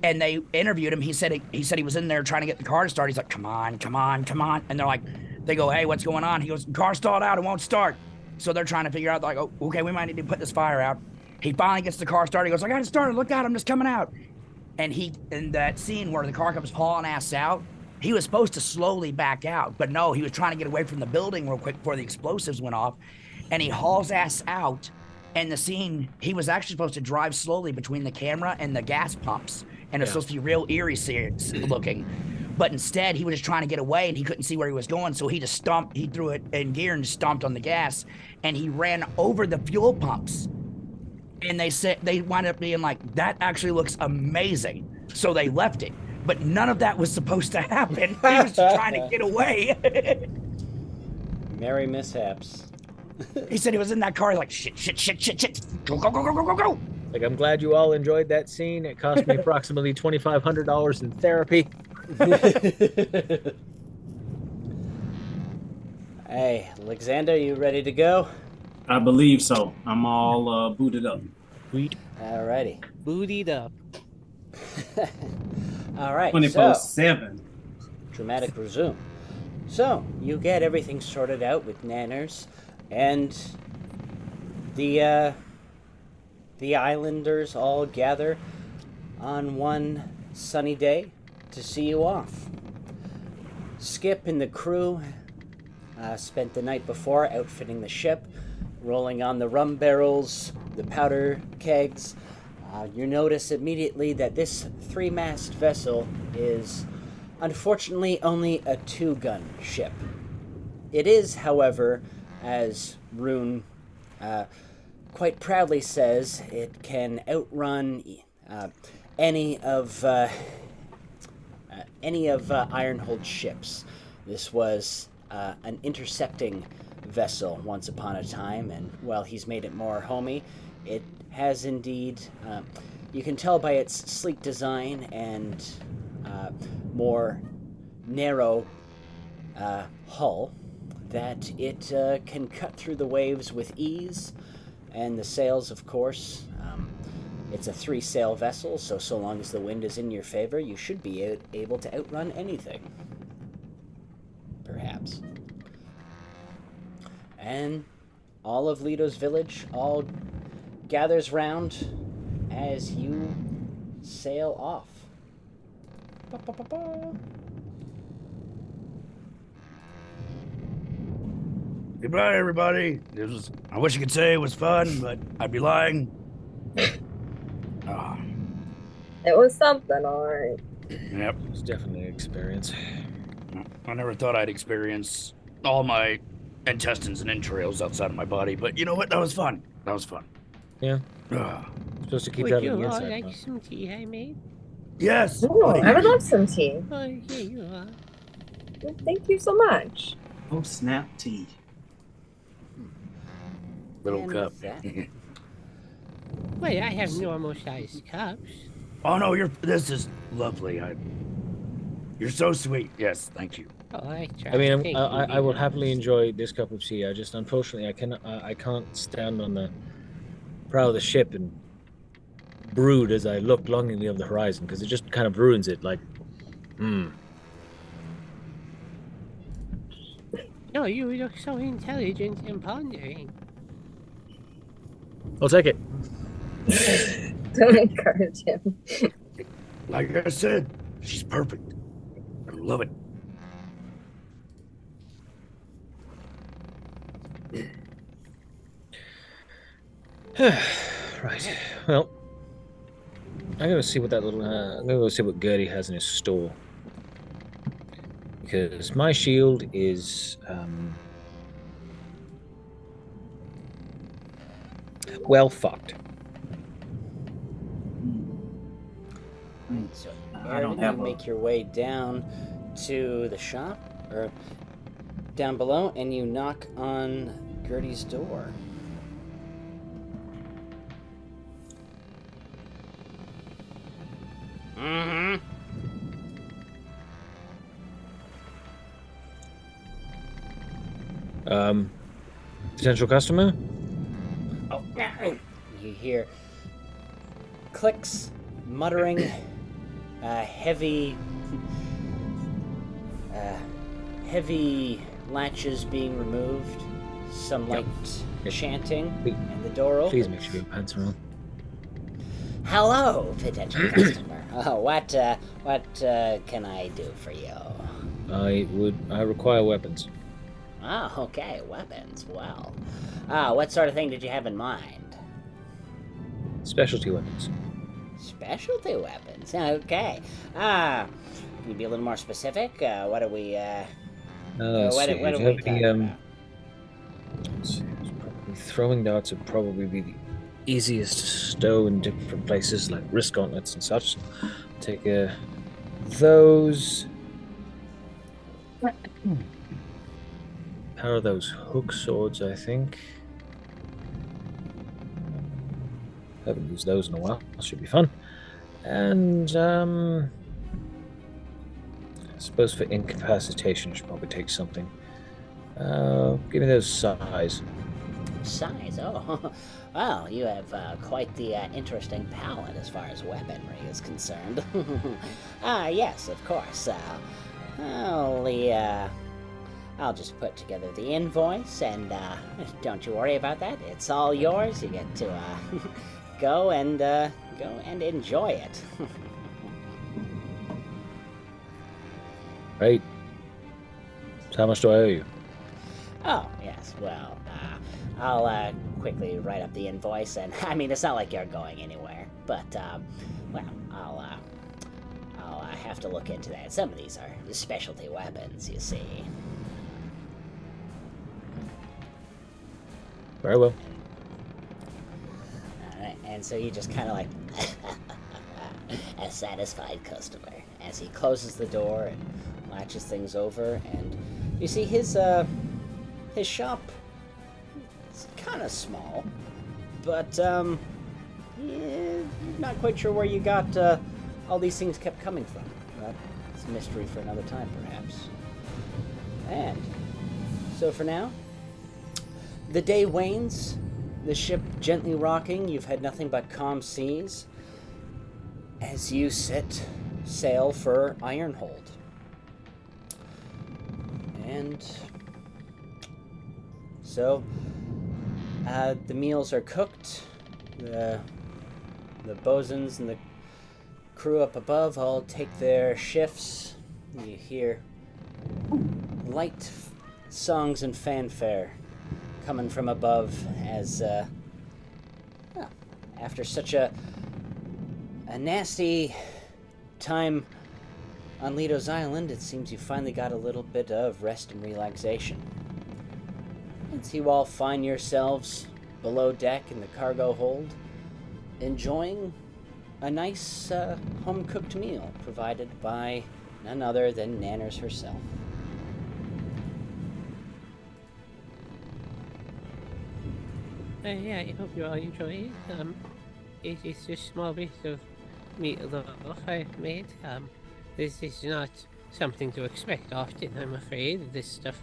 and they interviewed him. He said he was in there trying to get the car to start. He's like, "Come on, come on, come on!" And they're like, they go, "Hey, what's going on?" He goes, "Car stalled out. It won't start." So they're trying to figure out, like, "Oh, okay, we might need to put this fire out." He finally gets the car started. He goes, "I got it started. Look out, I'm just coming out." And in that scene where the car comes hauling ass out, he was supposed to slowly back out, but no, he was trying to get away from the building real quick before the explosives went off, and he hauls ass out. And the scene, he was actually supposed to drive slowly between the camera and the gas pumps, and it's supposed to be real eerie looking. But instead, he was just trying to get away, and he couldn't see where he was going, so he threw it in gear and just stomped on the gas, and he ran over the fuel pumps. And they wound up being like, "That actually looks amazing." So they left it. But none of that was supposed to happen. He was just trying to get away. Merry mishaps. He said he was in that car like, shit. Go. Like, I'm glad you all enjoyed that scene. It cost me approximately $2,500 in therapy. Hey, Alexander, you ready to go? I believe so. I'm all booted up. Sweet. Alrighty. Bootied up. All right. 24/7. Dramatic resume. So, you get everything sorted out with Nanners, and the islanders all gather on one sunny day to see you off. Skip and the crew spent the night before outfitting the ship, rolling on the rum barrels, the powder kegs. You notice immediately that this three-mast vessel is unfortunately only a 2-gun ship. It is, however, as Rune quite proudly says, it can outrun any of Ironhold's ships. This was an intercepting vessel once upon a time, and while he's made it more homey, it has indeed, you can tell by its sleek design and more narrow hull that it can cut through the waves with ease, and the sails, of course, it's a 3-sail vessel, so long as the wind is in your favor, you should be able to outrun anything. Perhaps. And all of Leto's village all gathers round as you sail off. Ba-ba-ba-ba. Goodbye, everybody. I wish I could say it was fun, but I'd be lying. It was something, alright. Yep. It was definitely an experience. I never thought I'd experience all my intestines and entrails outside of my body, but you know what? That was fun. That was fun. Yeah. Ugh. Supposed to keep Would that you on the all inside. like huh? some tea I made? Yes. Ooh, I would love some tea. Oh, here you are. Thank you so much. Oh, snap tea. Little And cup. with that- Wait, I have normal sized cups. Oh no, this is lovely. You're so sweet. Yes, thank you. Oh, I try. I mean, Thank I you, will Vina. happily enjoy this cup of tea. I just, unfortunately, I can't stand on the prow of the ship and brood as I look longingly over the horizon, because it just kind of ruins it. Like, No, you look so intelligent and pondering. I'll take it. Don't encourage him. Like I said, she's perfect. I love it. Right. Well, I'm gonna see what that little. I'm gonna go see what Gertie has in his store, because my shield is well fucked. Right, so I don't Aaron, have you a- make your way down to the shop, or down below, and you knock on Gertie's door. Mm-hmm. Potential customer. Oh, you hear clicks, muttering, heavy latches being removed, some light chanting, Please- and the door opens. Please make sure your pants are on. Hello, potential customer. Oh, what can I do for you? I require weapons. Oh, okay, weapons. Well, what sort of thing did you have in mind? Specialty weapons. Specialty weapons. Okay. Can you be a little more specific? What are we? Let's what see. are Do we you have any, talking about? let's see, throwing darts would probably be the easiest to stow in different places, like wrist gauntlets and such. Take those. How are those hook swords? I think. Haven't used those in a while. Should be fun. And I suppose for incapacitation, I should probably take something. Give me those size. Size. Oh, well, you have quite the interesting palette as far as weaponry is concerned. Yes, of course. I'll just put together the invoice, and don't you worry about that. It's all yours. You get to go and enjoy it. Right. So how much do I owe you? Oh, yes. Well, I'll quickly write up the invoice, and I mean, it's not like you're going anywhere, but well, I'll I'll have to look into that. Some of these are specialty weapons, you see. Very well. Alright, and so you just kind of like a satisfied customer as he closes the door and latches things over, and you see his shop is kind of small, but not quite sure where you got all these things kept coming from. It's a mystery for another time, perhaps. And so for now, the day wanes, the ship gently rocking. You've had nothing but calm seas as you set sail for Ironhold. And so the meals are cooked. The bosuns and the crew up above all take their shifts. You hear light songs and fanfare coming from above as after such a nasty time on Lito's Island, it seems you finally got a little bit of rest and relaxation. As you all find yourselves below deck in the cargo hold, enjoying a nice home-cooked meal provided by none other than Nanners herself. Yeah, I hope you all enjoy it. It's just a small bit of meatloaf I made. This is not something to expect often, I'm afraid. This stuff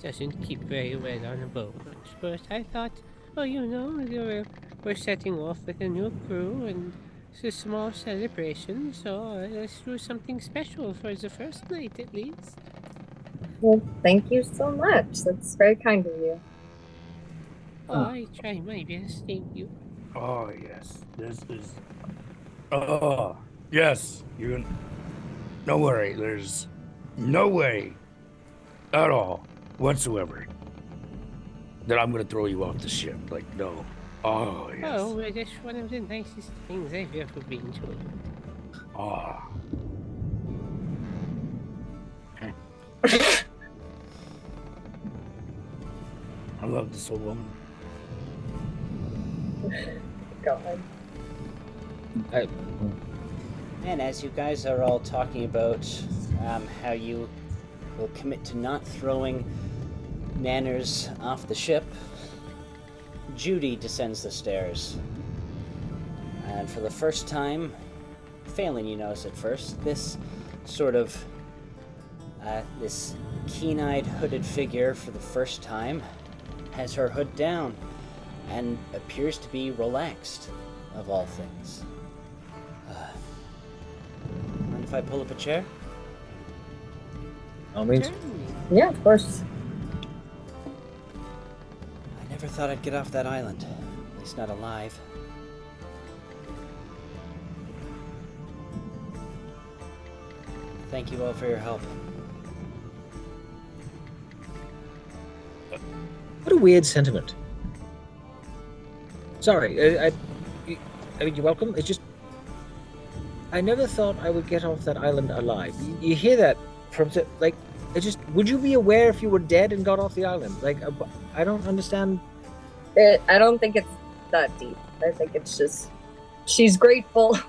doesn't keep very well on a boat. But I thought, we're setting off with a new crew, and it's a small celebration, so let's do something special for the first night, at least. Well, thank you so much. That's very kind of you. Oh, I try my best, thank you. Oh, yes. This is... Oh, yes. You... Don't worry. There's no way at all whatsoever that I'm going to throw you off the ship. Like, no. Oh, yes. Oh, well, that's one of the nicest things I've ever been to. Oh. I love this old woman. God. And as you guys are all talking about how you will commit to not throwing Nanners off the ship, Judy descends the stairs. And for the first time, failing you notice at first, this sort of, this keen-eyed hooded figure for the first time has her hood down and appears to be relaxed, of all things. Mind if I pull up a chair? All means. Yeah, of course. I never thought I'd get off that island. At least not alive. Thank you all for your help. What a weird sentiment. Sorry, I mean, you're welcome. It's just, I never thought I would get off that island alive. You hear that from, like, it just, would you be aware if you were dead and got off the island? Like, I don't understand. I don't think it's that deep. I think it's just, she's grateful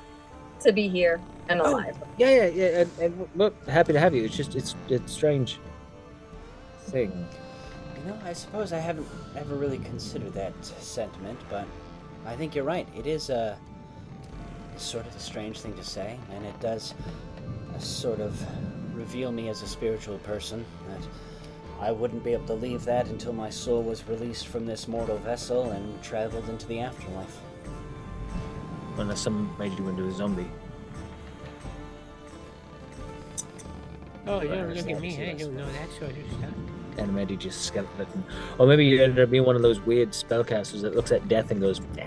to be here and alive. Yeah, and look, happy to have you. It's just, it's strange thing. You know, I suppose I haven't ever really considered that sentiment, but I think you're right. It is sort of a strange thing to say, and it does sort of reveal me as a spiritual person, that I wouldn't be able to leave that until my soul was released from this mortal vessel and traveled into the afterlife. Unless someone made you into a zombie. Oh, you don't look at me. I don't know that sort of stuff. And made you just skeleton. Or maybe you ended up being one of those weird spellcasters that looks at death and goes, nah.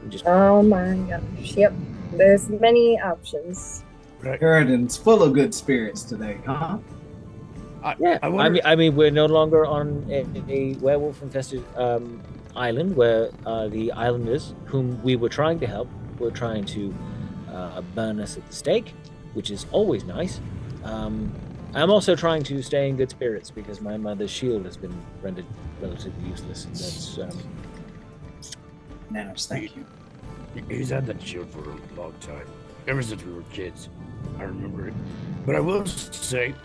And just... Oh my gosh. Yep. There's many options. Garden's full of good spirits today, huh? Yeah, I wonder... I mean, we're no longer on a werewolf-infested island where the islanders, whom we were trying to help, were trying to burn us at the stake. which is always nice. I'm also trying to stay in good spirits because my mother's shield has been rendered relatively useless. And that's Manners, thank you. He's had that shield for a long time, ever since we were kids. I remember it. But I will say,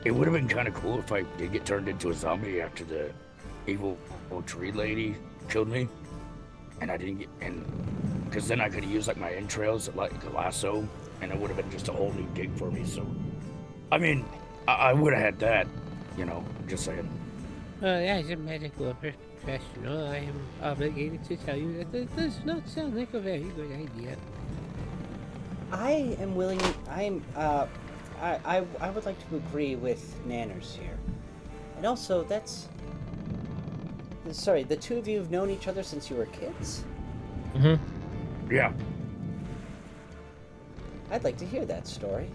it would have been kind of cool if I did get turned into a zombie after the evil old tree lady killed me, and I didn't get, and because then I could have used like my entrails like a lasso, and it would have been just a whole new gig for me. So, I mean, I would have had that, you know. Just saying. As a medical professional, I am obligated to tell you that that does not sound like a very good idea. I am willing. I would like to agree with Nanners here, and also that's. Sorry, the two of you have known each other since you were kids? Mm-hmm. Yeah. I'd like to hear that story.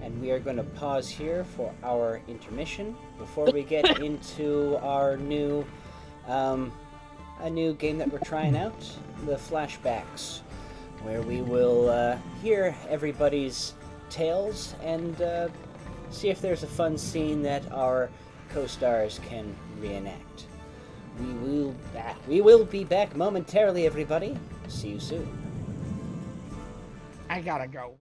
And we are going to pause here for our intermission before we get into our new, a new game that we're trying out, the Flashbacks, where we will hear everybody's tales and see if there's a fun scene that our co-stars can reenact. We will be back momentarily, everybody. See you soon. I gotta go.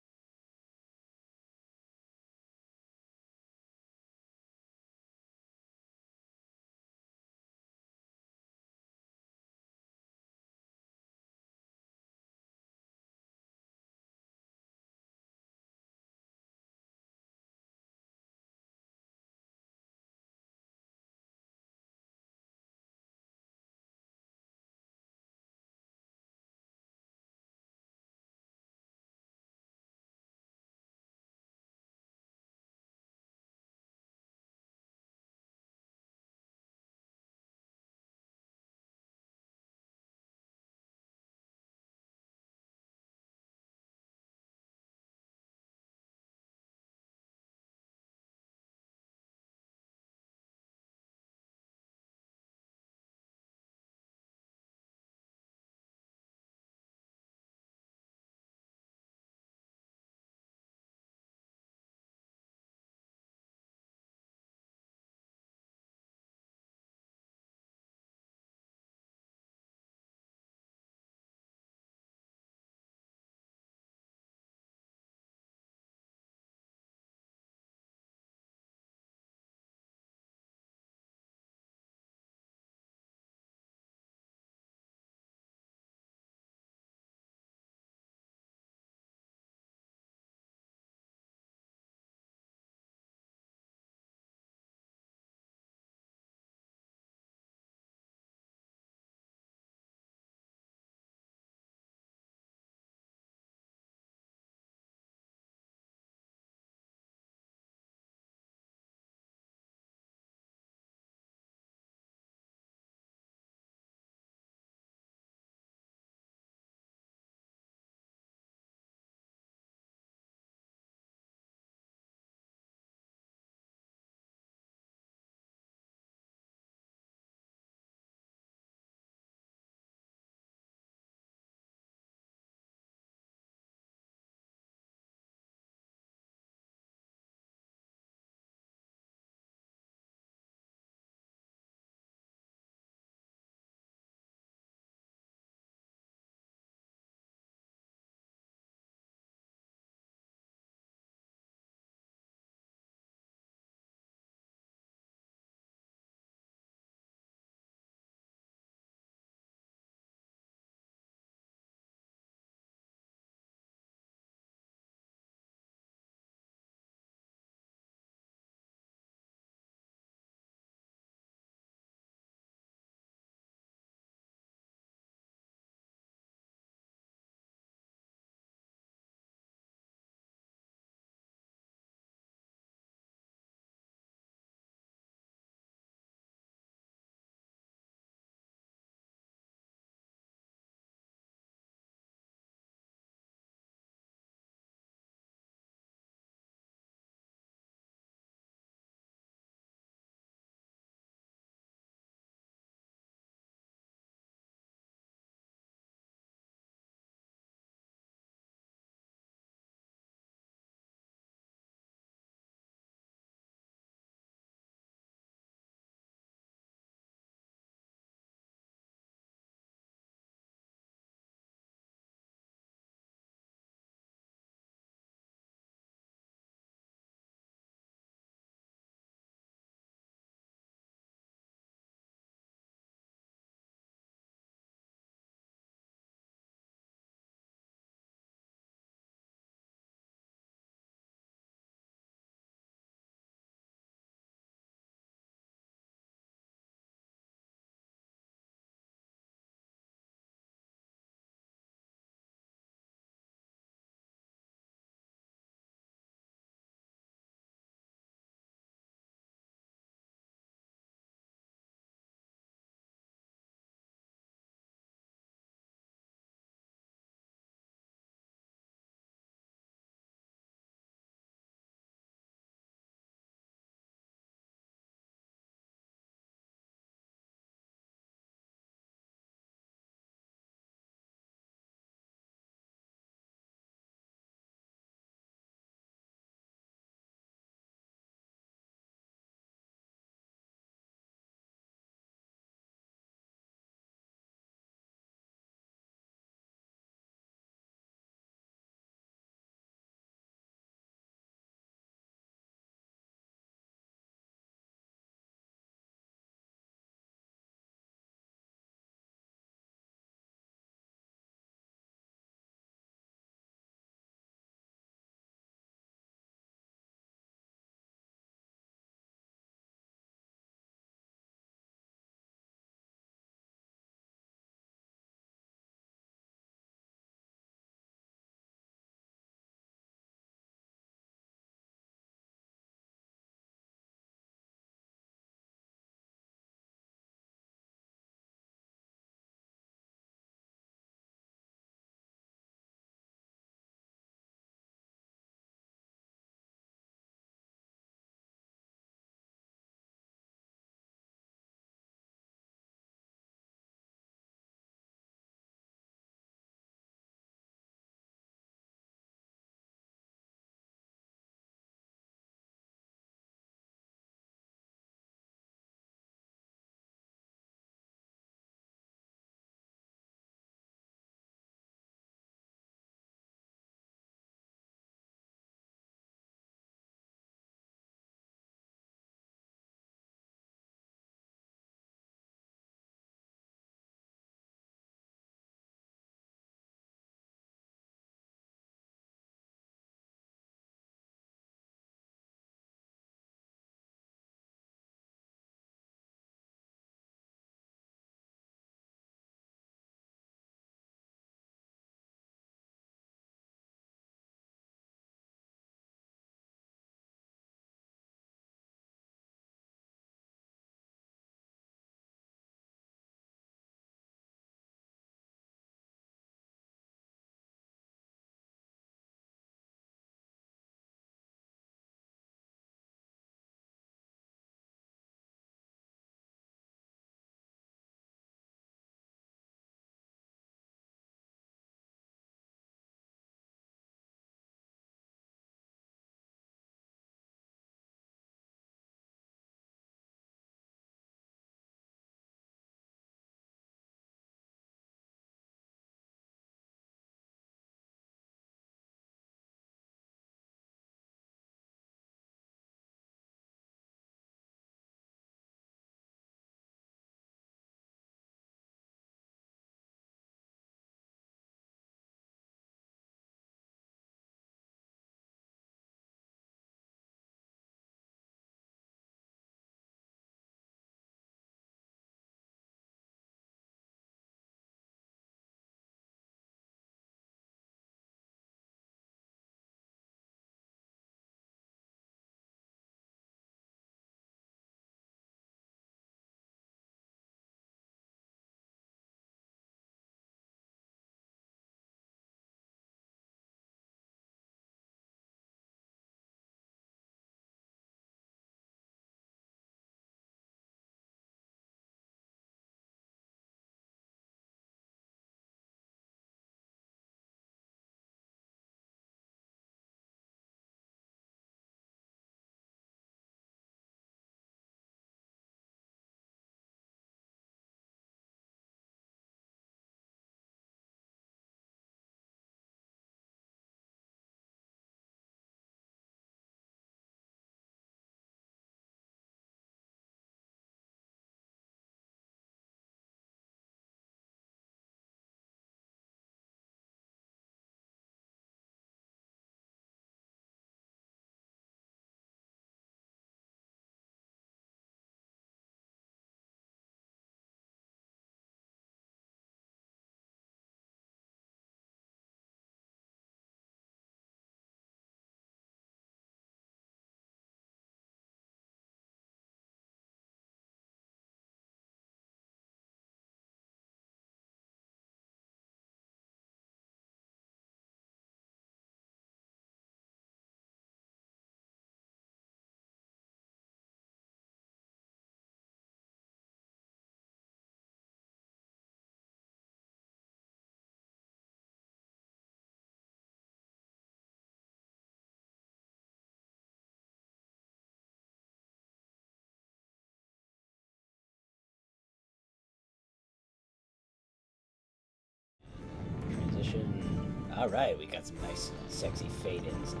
intermission. All right, we got some nice, sexy fade-ins now.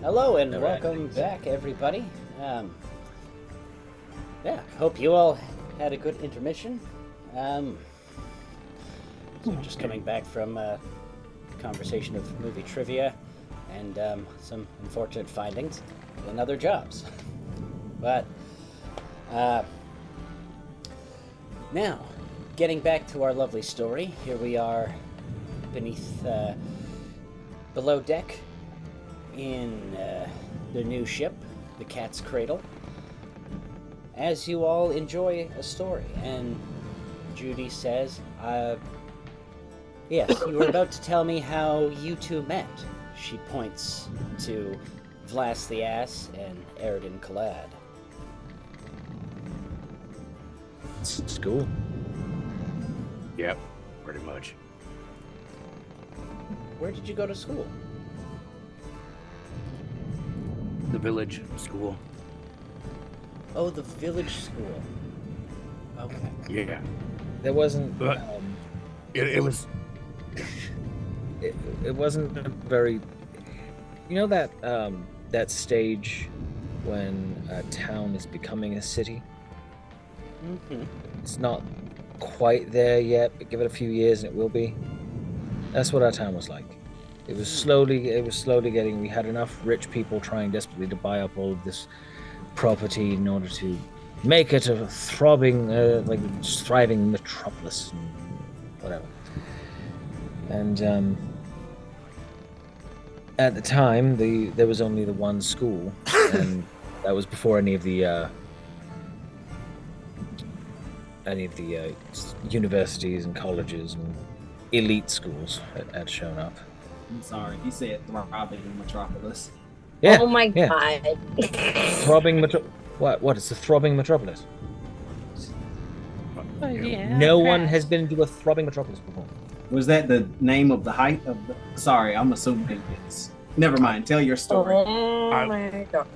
Hello and welcome back, everybody. Yeah, hope you all had a good intermission. So just coming back from a conversation of movie trivia and some unfortunate findings in other jobs. But now, getting back to our lovely story, here we are beneath, below deck in the new ship, the Cat's Cradle, as you all enjoy a story. And Judy says, yes, you were about to tell me how you two met. She points to Vlas the Ass and Eridan Kalad. School. Yep, pretty much. Where did you go to school? The village school. Oh, the village school. Okay. Yeah. There wasn't. It was. It wasn't a very. You know that that stage when a town is becoming a city. Mm-hmm. It's not quite there yet, but give it a few years and it will be. That's what our town was like. It was slowly getting. We had enough rich people trying desperately to buy up all of this property in order to make it a throbbing, thriving metropolis, and whatever. And at the time, there was only the one school, and that was before any of the universities and colleges and elite schools had shown up. I'm sorry, he said throbbing metropolis. Yeah. Oh my yeah. god. Throbbing What? It's a throbbing metropolis. Yeah, No one has been to a throbbing metropolis before. Was that the name of the height of the... Sorry, I'm assuming it's... Never mind, tell your story. Oh my god.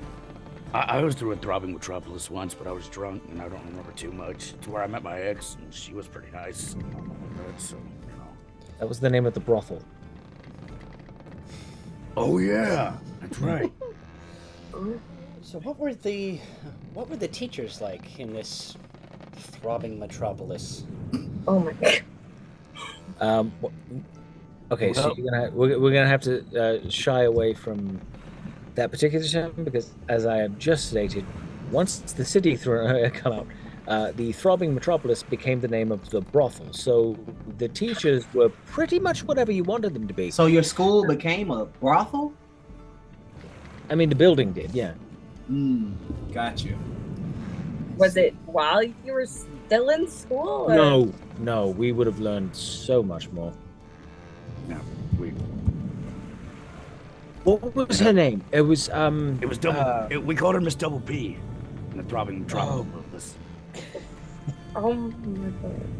I was through a throbbing metropolis once, but I was drunk and I don't remember too much. It's where I met my ex, and she was pretty nice. So, you know. That was the name of the brothel. Oh yeah, that's right. So what were the teachers like in this throbbing metropolis? Oh my god. Okay, so we're gonna have to shy away from that particular term because, as I have just stated, once the city come out, the throbbing metropolis became the name of the brothel. So the teachers were pretty much whatever you wanted them to be. So your school became a brothel? I mean, the building did, yeah. Got you. Was it while you were still in school? Or? No, we would have learned so much more. No, What was her name? It was It was double. We called her Miss Double P in the throbbing metropolis. Oh my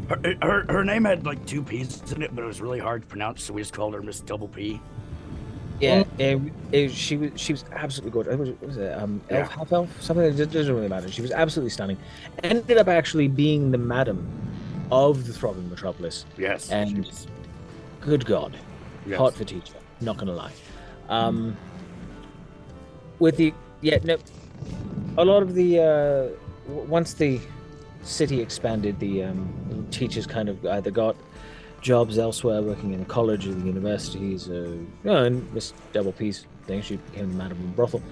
god. Her name had like 2 P's in it, but it was really hard to pronounce, so we just called her Miss Double P. Yeah, she was absolutely gorgeous. What was it? Elf, half elf, something. It doesn't really matter. She was absolutely stunning. Ended up actually being the madam of the throbbing metropolis. Yes. And good God, Yes. hot for teacher. Not gonna lie. With the a lot of the once the city expanded, the teachers kind of either got jobs elsewhere, working in the college or the universities, and Miss Double P's thing, she became the madam of the brothel.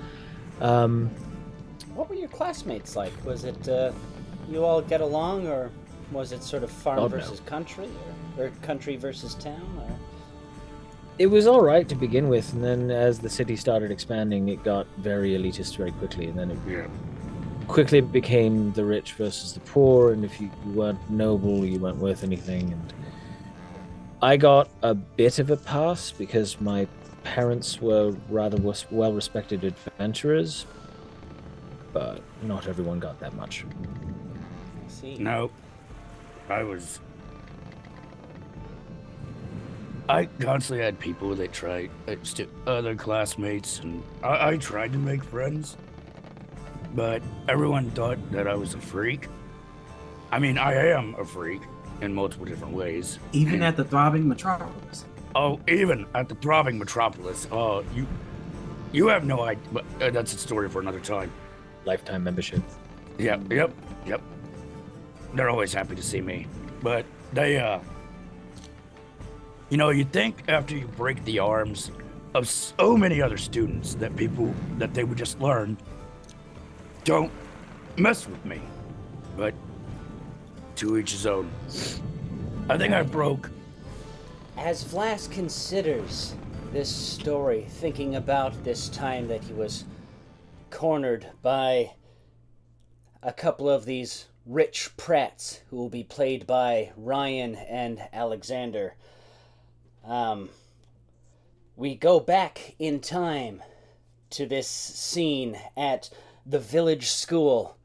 What were your classmates like? Was it you all get along, or was it sort of farm versus country, or country versus town? Or? It was all right to begin with, and then as the city started expanding, it got very elitist very quickly, and then it quickly became the rich versus the poor, and if you weren't noble, you weren't worth anything. And I got a bit of a pass because my parents were rather well-respected adventurers, but not everyone got that much. I see. No, I constantly had people that tried, other classmates, and I tried to make friends, but everyone thought that I was a freak. I mean, I am a freak in multiple different ways. Even at the throbbing metropolis. Oh, even at the throbbing metropolis. You have no idea. But that's a story for another time. Lifetime membership. Yep. They're always happy to see me, but they, you'd think after you break the arms of so many other students that they would just learn, don't mess with me. But to each his own. I think I broke. As Vlas considers this story, thinking about this time that he was cornered by a couple of these rich prats who will be played by Ryan and Alexander, we go back in time to this scene at the village school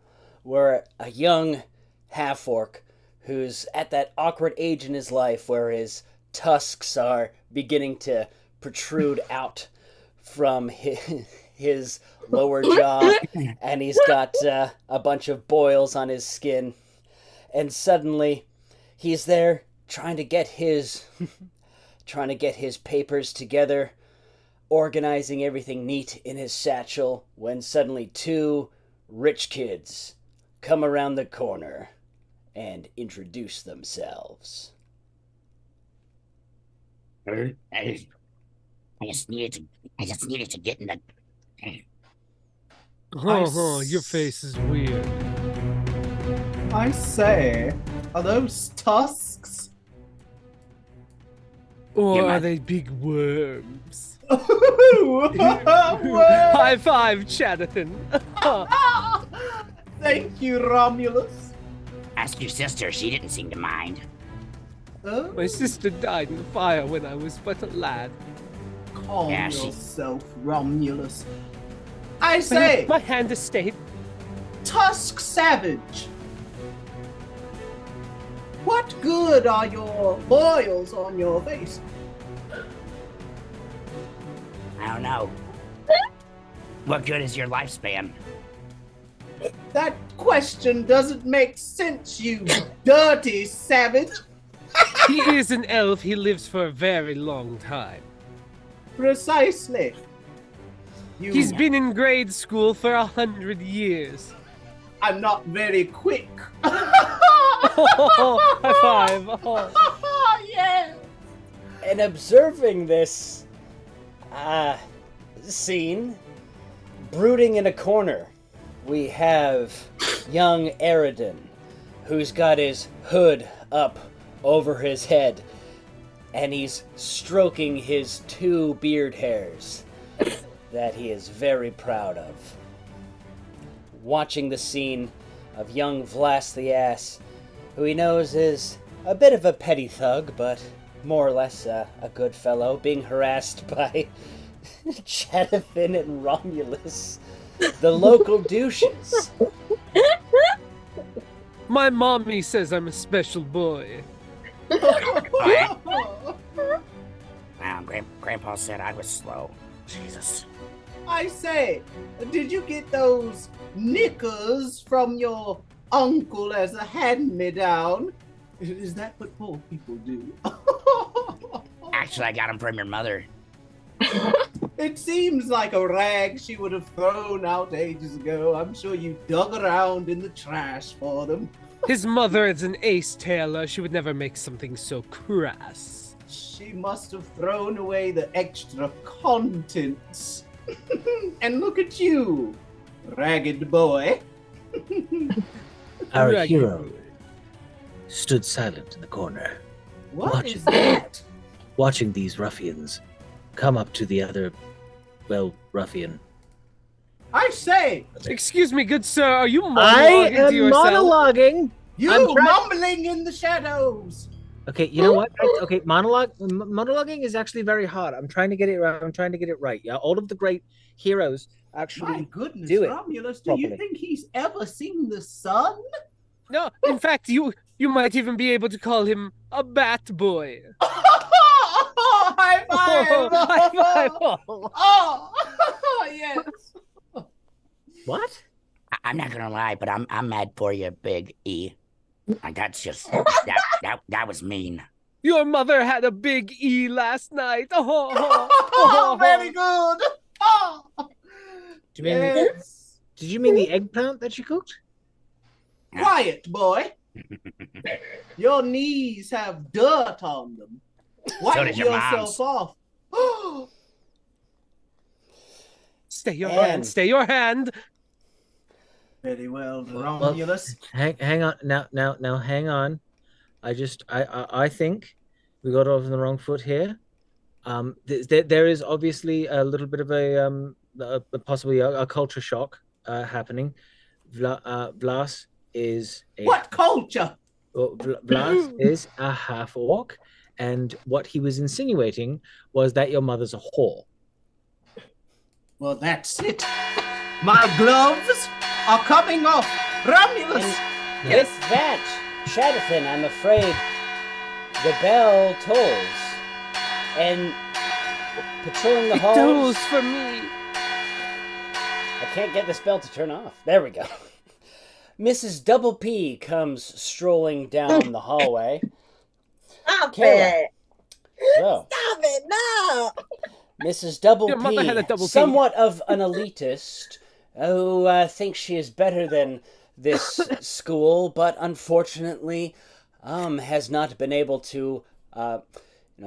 where a young half-orc who's at that awkward age in his life where his tusks are beginning to protrude out from his lower jaw, and he's got a bunch of boils on his skin, and suddenly he's there trying to get his papers together, organizing everything neat in his satchel, when suddenly two rich kids come around the corner and introduce themselves. I just needed to get in the. Your face is weird. I say, are those tusks? Or are they big worms? Whoa. High five, Jonathan. Thank you, Romulus. Ask your sister. She didn't seem to mind. Oh, My sister died in the fire when I was but a lad. calm Yeah, yourself, Romulus. I say, My hand is stayed. Tusk Savage. What good are your boils on your face? I don't know. What good is your lifespan? That question doesn't make sense, you dirty savage. He is an elf. He lives for a very long time. Precisely. You, He's been in grade school for 100 years. I'm not very quick. High five. Oh. Yeah. And observing this scene, brooding in a corner, we have young Eridan, who's got his hood up over his head, and he's stroking his two beard hairs that he is very proud of. Watching the scene of young Vlas the Ass, who he knows is a bit of a petty thug, but more or less a good fellow, being harassed by Jonathan and Romulus, the local douches. My mommy says I'm a special boy. Wow, Grandpa said I was slow. Jesus. I say, did you get those knickers from your uncle as a hand-me-down? Is that what poor people do? Actually, I got them from your mother. It seems like a rag she would have thrown out ages ago. I'm sure you dug around in the trash for them. His mother is an ace tailor. She would never make something so crass. She must have thrown away the extra contents. And look at you, ragged boy. Our Right. hero stood silent in the corner, What is that? watching these ruffians come up to the other, ruffian. I say, Excuse me, good sir. Are you I monologuing am to yourself? monologuing. you I'm trying- mumbling in the shadows. Okay, you know what? Okay, monologuing is actually very hard. I'm trying to get it right. Yeah, all of the great heroes My actually goodness, do it Romulus, do you properly. think he's ever seen the sun? No, in fact, you might even be able to call him a bat boy. High five! High five. Oh, yes. What? I'm not gonna lie, but I'm mad for you, Big E. Like that's just that was mean. Your mother had a big E last night. Oh, very good. Oh. Do you mean Yes. Did you mean the eggplant that she cooked? Quiet, boy. Your knees have dirt on them. Wipe does your yourself mom's. off. Stay your And- hand. Stay your hand. Very well, Romulus. Hang on now hang on. I think we got off on the wrong foot here. There is obviously a little bit of possibly a culture shock happening. Vlas is What culture? Vlas is a half orc, and what he was insinuating was that your mother's a whore. Well, that's it. My gloves are coming off. Romulus. And with that, Shadathan, I'm afraid the bell tolls. And patrolling the It halls. tolls for me. I can't get this bell to turn off. There we go. Mrs. Double P comes strolling down the hallway. Stop Kayla. it! So, Stop it! No! Mrs. Double Your mother P, had a double P. somewhat of an elitist, who thinks she is better than this school, but unfortunately, has not been able to,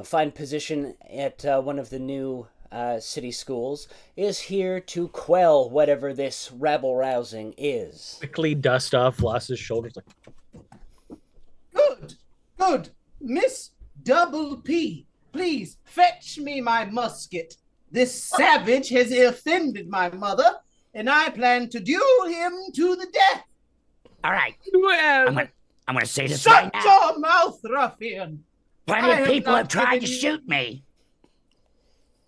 find position at one of the new city schools. Is here to quell whatever this rabble rousing is. Quickly dust off Vlas's shoulders. Good. Miss Double P, please fetch me my musket. This savage has offended my mother, and I plan to duel him to the death. All right. Well, I'm gonna say this Shut right now. your mouth, ruffian. Plenty I of have people not have tried to given you- shoot me,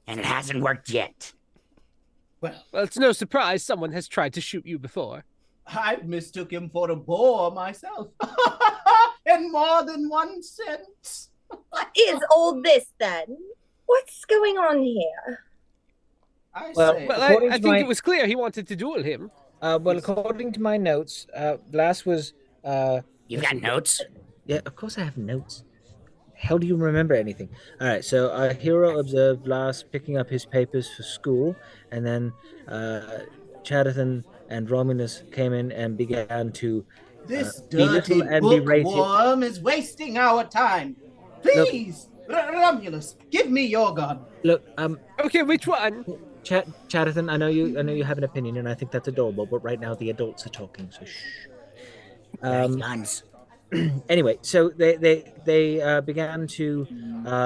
and it hasn't worked yet. Well, it's no surprise someone has tried to shoot you before. I mistook him for a boar myself. In more than one sense. What is all this then? What's going on here? I Well, say, Well, According I to think my- it was clear he wanted to duel him. Well, according to my notes, Vlas was. You got notes? Yeah, of course I have notes. How do you remember anything? All right, so our hero observed Vlas picking up his papers for school, and then Chadathan and Romulus came in and began to this belittle dirty and berate him. bookworm is wasting our time. Please, Romulus, give me your gun. Look. Okay, which one? Chadathan, I know you have an opinion, and I think that's adorable. But right now the adults are talking, so shh. Guns. Anyway, so they began to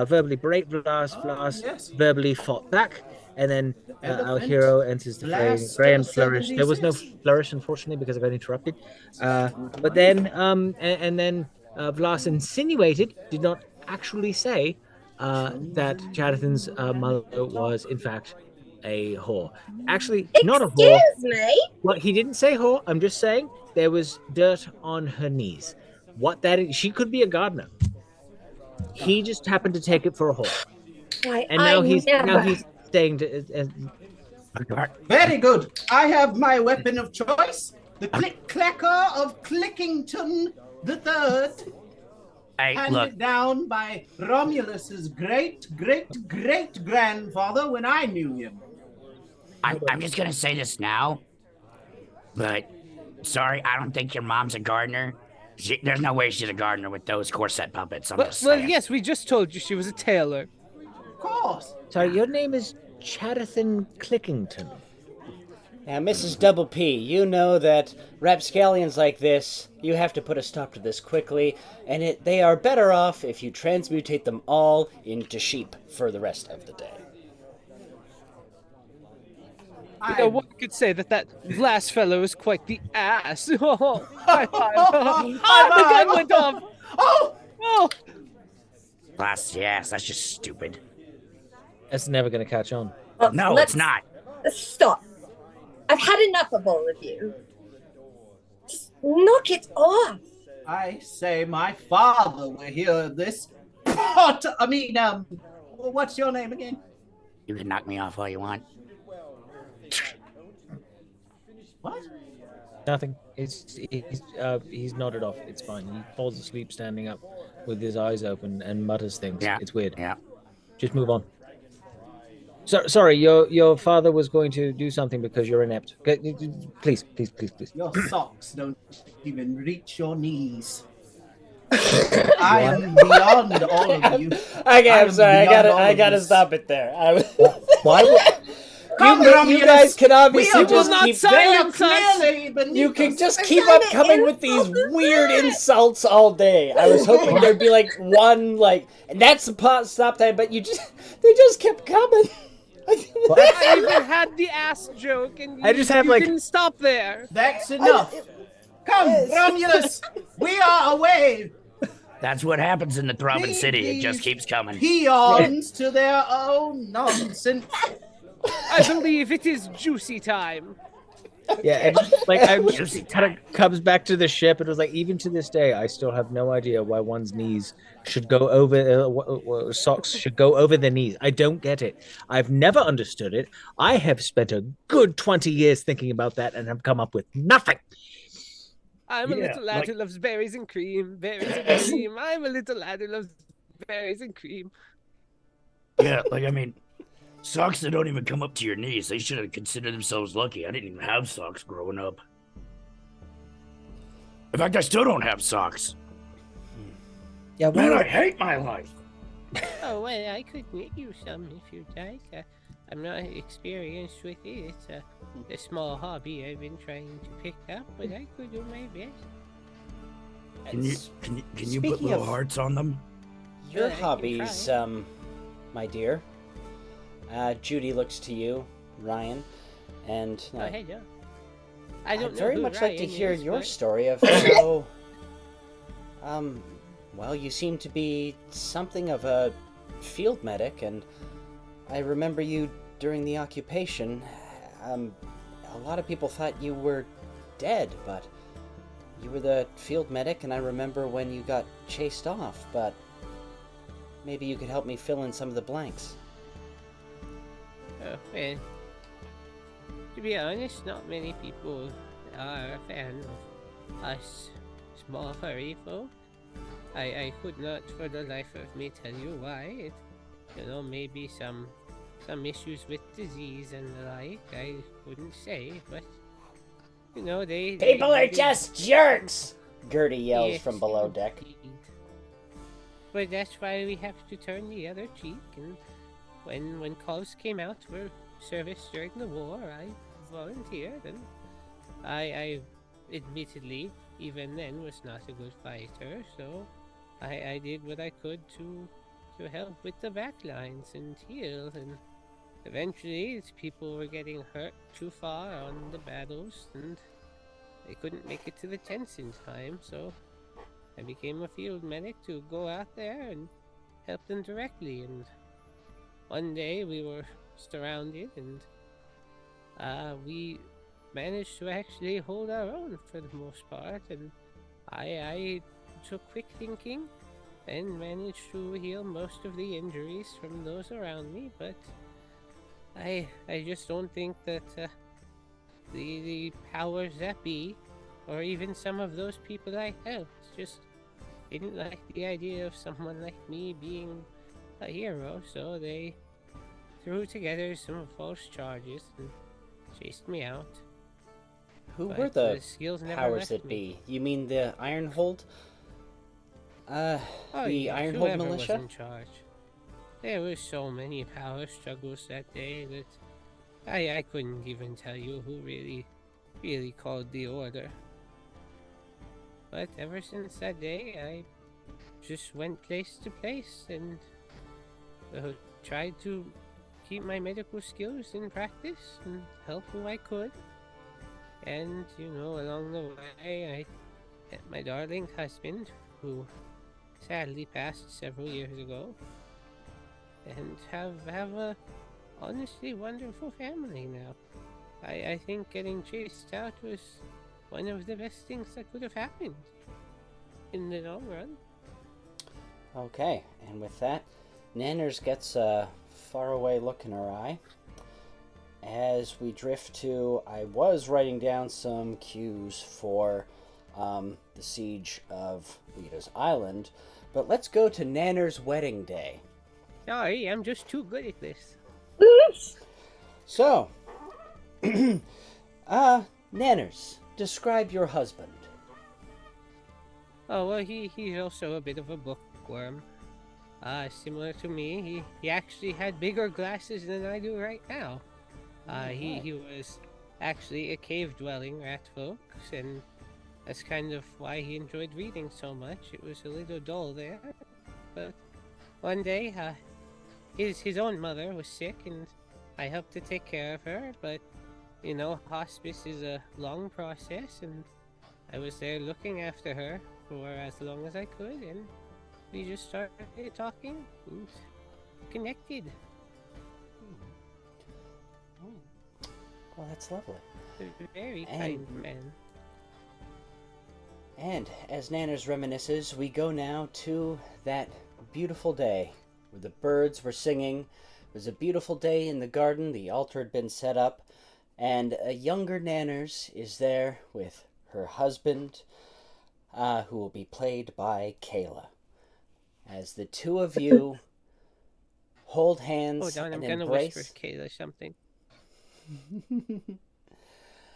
verbally berate Vlas. Vlas Yes. verbally fought back, and then our Elephant hero enters the fray. blast Graham of flourished. There was no 76. flourish, unfortunately, because I got interrupted. But then, and then Vlas insinuated, did not actually say, that Chadathan's mother was in fact a whore. Actually, not a whore. Excuse me? Well, he didn't say whore. I'm just saying there was dirt on her knees. What that is, she could be a gardener. He just happened to take it for a whore, Why, and now I he's never... staying to. Very good. I have my weapon of choice, the click-clacker of Clickington the Third, Hey, handed look, down by Romulus's great-great-great-grandfather when I knew him. I'm just gonna say this now, but sorry, I don't think your mom's a gardener. There's no way she's a gardener with those corset puppets. I'm Well, just well, saying. yes, we just told you she was a tailor. Of course. Sorry, your name is Chadathan Clickington. Now, Mrs. Double P, you know that rapscallions like this, you have to put a stop to this quickly, and they are better off if you transmutate them all into sheep for the rest of the day. You know, one could say that last fellow is quite the ass. High five. The gun went off. Oh! Yes, that's just stupid. That's never going to catch on. Well, No, let's it's not. Stop. I've had enough of all of you. Just knock it off. I say my father will hear this. What's your name again? You can knock me off all you want. What? Nothing. He's nodded off. It's fine. He falls asleep standing up with his eyes open and mutters things. Yeah. It's weird. Yeah. Just move on. Sorry, your father was going to do something because you're inept. Please. Your socks don't even reach your knees. I am beyond all of you. Okay, I'm sorry. I gotta stop it there. Why? You guys can obviously We just will keep. You can just keep on coming with these weird insults all day. I was hoping there'd be like one and that's the stop time, but they just kept coming. I even had the ass joke, and I just have, you like- didn't stop there. That's enough. Come, Romulus. We are away. That's what happens in the Throbbing City. It just keeps coming. Peons to their own nonsense. I believe it is juicy time. Yeah, and I kind of comes back to the ship. It was like, even to this day, I still have no idea why one's knees should go over socks should go over their knees. I don't get it. I've never understood it. I have spent a good 20 years thinking about that and have come up with nothing. I'm a little lad who loves berries and cream. Berries and cream. I'm a little lad who loves berries and cream. Yeah, I mean, socks that don't even come up to your knees. They should have considered themselves lucky. I didn't even have socks growing up. In fact, I still don't have socks. Yeah, Man, I hate my life. Oh, well, I could knit you some if you'd like. I'm not experienced with it. It's a small hobby I've been trying to pick up, but I could do my best. Can you put Speaking little of- hearts on them? Your I can hobbies, try. my dear. Judy looks to you, Ryan, and Oh, hello. I don't I'd know very who much like to Ryan hear is, your but- story of how, well, you seem to be something of a field medic, and I remember you during the occupation. A lot of people thought you were dead, but you were the field medic, and I remember when you got chased off, but maybe you could help me fill in some of the blanks. Oh, well, to be honest, not many people are a fan of us small furry folk. I could not for the life of me tell you why. Maybe some issues with disease and the like. I wouldn't say, but they People are they- just jerks! Gertie yells Yes, from below deck. indeed. But that's why we have to turn the other cheek, and when calls came out for service during the war, I volunteered, and I admittedly, even then, was not a good fighter, so I did what I could to help with the back lines and heal, and eventually people were getting hurt too far on the battles, and they couldn't make it to the tents in time, so I became a field medic to go out there and help them directly, and one day we were surrounded, and we managed to actually hold our own for the most part, and I took quick thinking and managed to heal most of the injuries from those around me, but I just don't think that the powers that be, or even some of those people I helped, just didn't like the idea of someone like me being a hero, so they threw together some false charges and chased me out. Who But were the skills never powers left that me. be? You mean the Ironhold? Oh, The yes, Ironhold whoever militia? was in charge. There were so many power struggles that day that I couldn't even tell you who really called the order. But ever since that day, I just went place to place and tried to keep my medical skills in practice and help who I could. And, along the way, I met my darling husband, who sadly passed several years ago, and have a honestly wonderful family now. I think getting chased out was one of the best things that could have happened in the long run. Okay, and with that, Nanners gets a faraway look in her eye, as we drift to, I was writing down some cues for the siege of Lita's Island, but let's go to Nanner's wedding day. Sorry, I'm just too good at this. So, Nanners, describe your husband. Oh, well, he's also a bit of a bookworm. Similar to me, he actually had bigger glasses than I do right now. He was actually a cave-dwelling rat folks, and that's kind of why he enjoyed reading so much. It was a little dull there. But one day, his own mother was sick, and I helped to take care of her, but, you know, hospice is a long process, and I was there looking after her for as long as I could, and we just started talking and connected. Well, that's lovely. Very kind man. And as Nanners reminisces, we go now to that beautiful day where the birds were singing. It was a beautiful day in the garden. The altar had been set up, and a younger Nanners is there with her husband, who will be played by Kayla. As the two of you hold hands Hold on, I'm and gonna embrace. whisper Kayla something.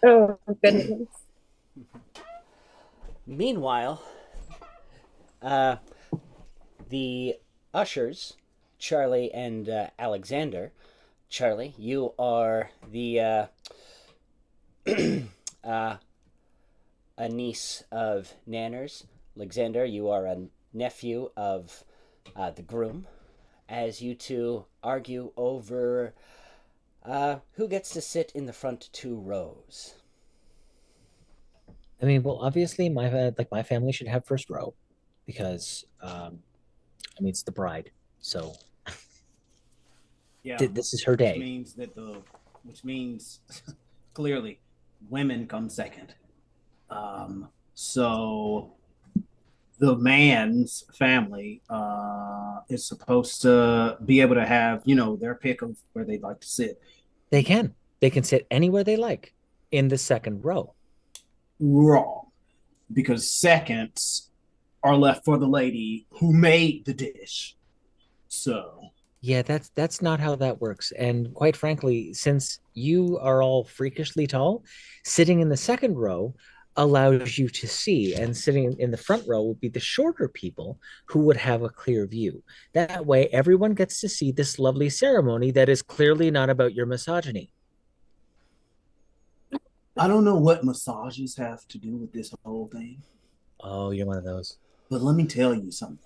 Oh, goodness. Meanwhile, the ushers, Charlie and Alexander. Charlie, you are the a niece of Nanners. Alexander, you are a nephew of the groom. As you two argue over who gets to sit in the front 2 rows. I mean, well, obviously, my family should have first row, because I mean, it's the bride, so Yeah. this is her day. Which means clearly women come second. So the man's family is supposed to be able to have, their pick of where they'd like to sit. They can sit anywhere they like in the second row. Wrong. Because seconds are left for the lady who made the dish. So Yeah, that's not how that works. And quite frankly, since you are all freakishly tall, sitting in the second row allows you to see, and sitting in the front row would be the shorter people who would have a clear view. That way, everyone gets to see this lovely ceremony that is clearly not about your misogyny. I don't know what massages have to do with this whole thing, Oh, you're one of those. but let me tell you something.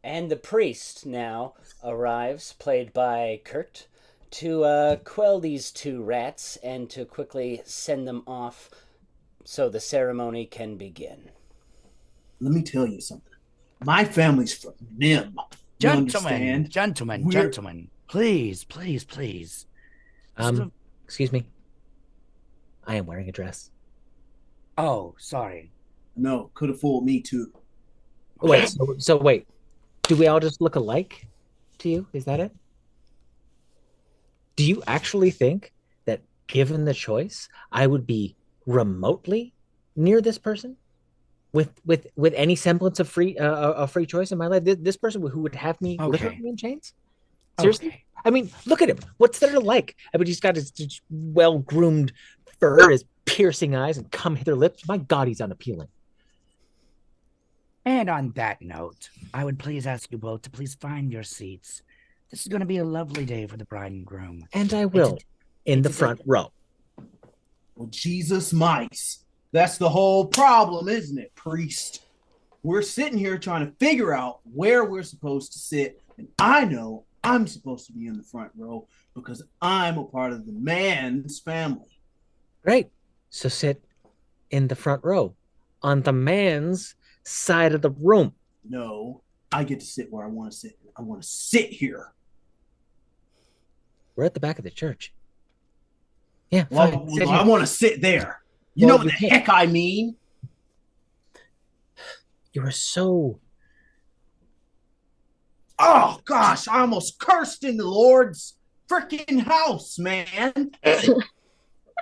And the priest now arrives, played by Kurt, to quell these 2 rats and to quickly send them off so the ceremony can begin. Let me tell you something. My family's from Nim. You understand? Gentlemen, please. Excuse me. I am wearing a dress. Oh, sorry. No, could have fooled me too. Wait, so wait. Do we all just look alike to you? Is that it? Do you actually think that, given the choice, I would be remotely near this person with any semblance of free choice in my life? This person who would have me literally in chains? Seriously? Okay. I mean, look at him. What's there to like? I mean, he's got his well-groomed fur, his piercing eyes, and come-hither lips. My God, he's unappealing. And on that note, I would please ask you both to please find your seats. This is going to be a lovely day for the bride and groom. And I will, in the front row. Well, Jesus mice. That's the whole problem, isn't it, priest? We're sitting here trying to figure out where we're supposed to sit. And I know I'm supposed to be in the front row because I'm a part of the man's family. Great. So sit in the front row on the man's side of the room. No, I get to sit where I want to sit. I want to sit here. We're at the back of the church. Yeah, Well, fine. Sit I here. want to sit there. You Well, know you what the can't. heck I mean? You are so... Oh, gosh, I almost cursed in the Lord's. freaking house, man.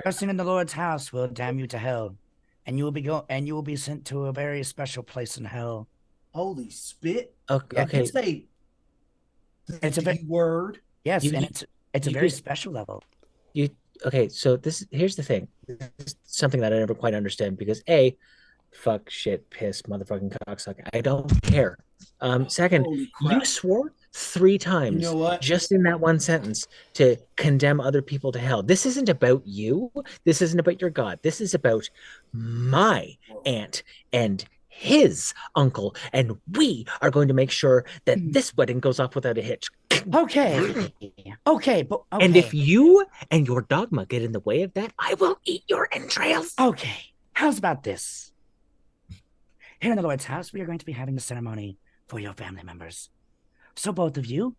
Cursing in the Lord's house will damn you to hell, and you will be sent to a very special place in hell. Holy spit. Okay. Did say It's a the word. Yes, You- and it's a you very could- special level. Okay, so here's the thing. This is something that I never quite understand because A, fuck, shit, piss, motherfucking cocksucker. I don't care. Second, Holy you crap. swore 3 times You know what? just in that one sentence to condemn other people to hell. This isn't about you. This isn't about your God. This is about my aunt and his uncle, and we are going to make sure that this wedding goes off without a hitch. Okay, but And if you and your dogma get in the way of that, I will eat your entrails. okay, how's about this? Here in the Lord's house, we are going to be having a ceremony for your family members. So both of you,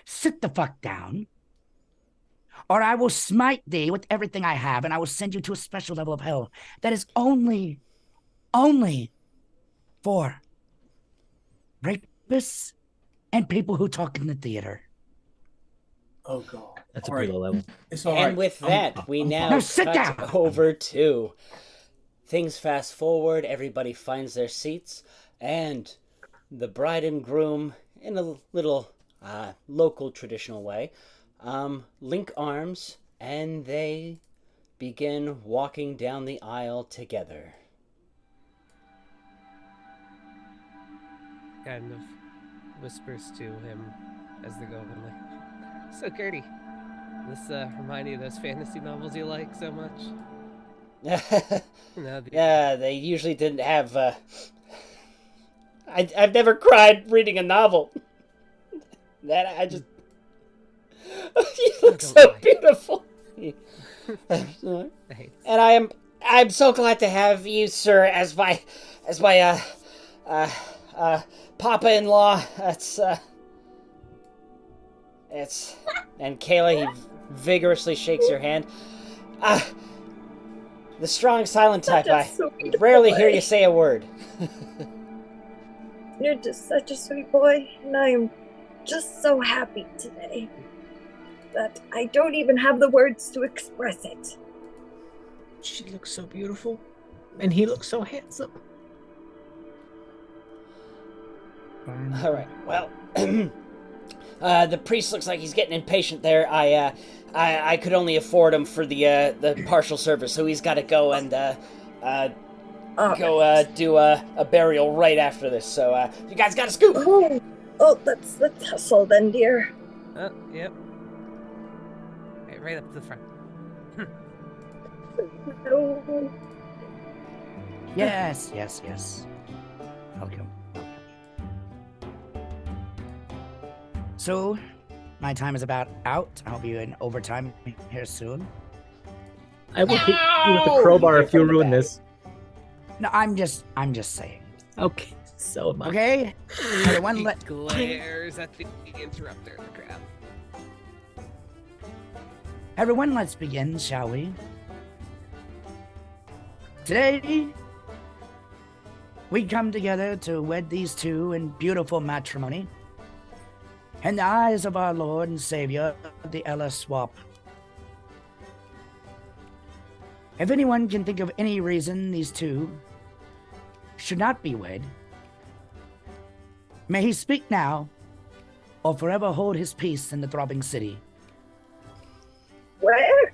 sit the fuck down, or I will smite thee with everything I have, and I will send you to a special level of hell that is only for rapists and people who talk in the theater. Oh god. That's a All pretty low level. It's all And right. with that, we now Now sit cut down. over to things fast forward. Everybody finds their seats, and the bride and groom, in a little local traditional way, link arms, and they begin walking down the aisle together. Kind of whispers to him as they go and like, so Gertie, this remind you of those fantasy novels you like so much? No, Yeah, they usually didn't have. I've never cried reading a novel. That I just. You look so Don't lie. beautiful. Thanks. And I'm so glad to have you, sir, as my papa-in-law. It's and Kayla, he vigorously shakes your hand. The strong silent type. Such a I sweet rarely boy. hear you say a word. You're just such a sweet boy, and I am just so happy today that I don't even have the words to express it. She looks so beautiful, and he looks so handsome. All right. Well, the priest looks like he's getting impatient there. I could only afford him for the partial service, so he's got to go and do a burial right after this. So you guys got to scoop. Let's hustle then, dear. Yep. Right up to the front. No. Yes. Welcome. So, my time is about out. I'll be in overtime here soon. I will hit you with a crowbar if you ruin this. No, I'm just saying. Okay, so am I. Okay, everyone, He let glares at the interrupter in the crowd. everyone let's begin, shall we? Today, we come together to wed these two in beautiful matrimony. In the eyes of our Lord and Savior, the Ella Swap. If anyone can think of any reason these two should not be wed, may he speak now, or forever hold his peace in the throbbing city. Where?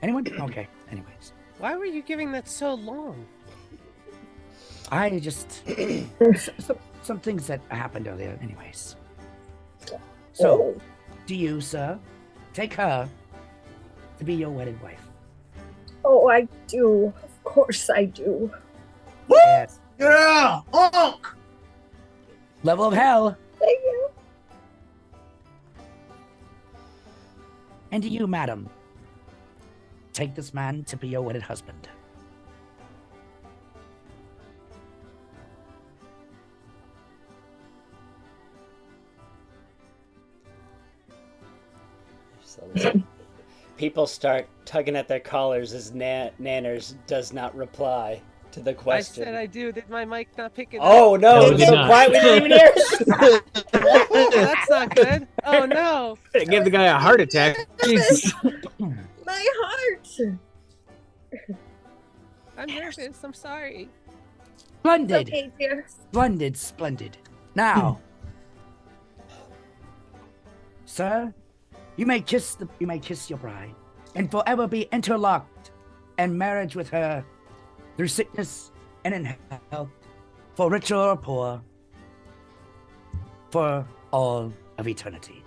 Anyone? Okay, anyways. Why were you giving that so long? I just some things that happened earlier. Anyways, so do you, sir, take her to be your wedded wife? Oh, I do. Of course I do. Yes. Yeah, Unk. Level of hell. Thank you. And do you, madam, take this man to be your wedded husband? So people start tugging at their collars as Nanners does not reply to the I question. said I do. Did my mic not pick it up? Oh no, No, it it was did so not. quiet we didn't even hear it. That's not good. Oh no. It gave the guy a heart attack. Jesus. My heart. I'm nervous. I'm sorry. Splendid. Okay, dear. Splendid, splendid. Now, sir, you may kiss your bride, and forever be interlocked, and marriage with her, through sickness and in health, for richer or poor, for all of eternity.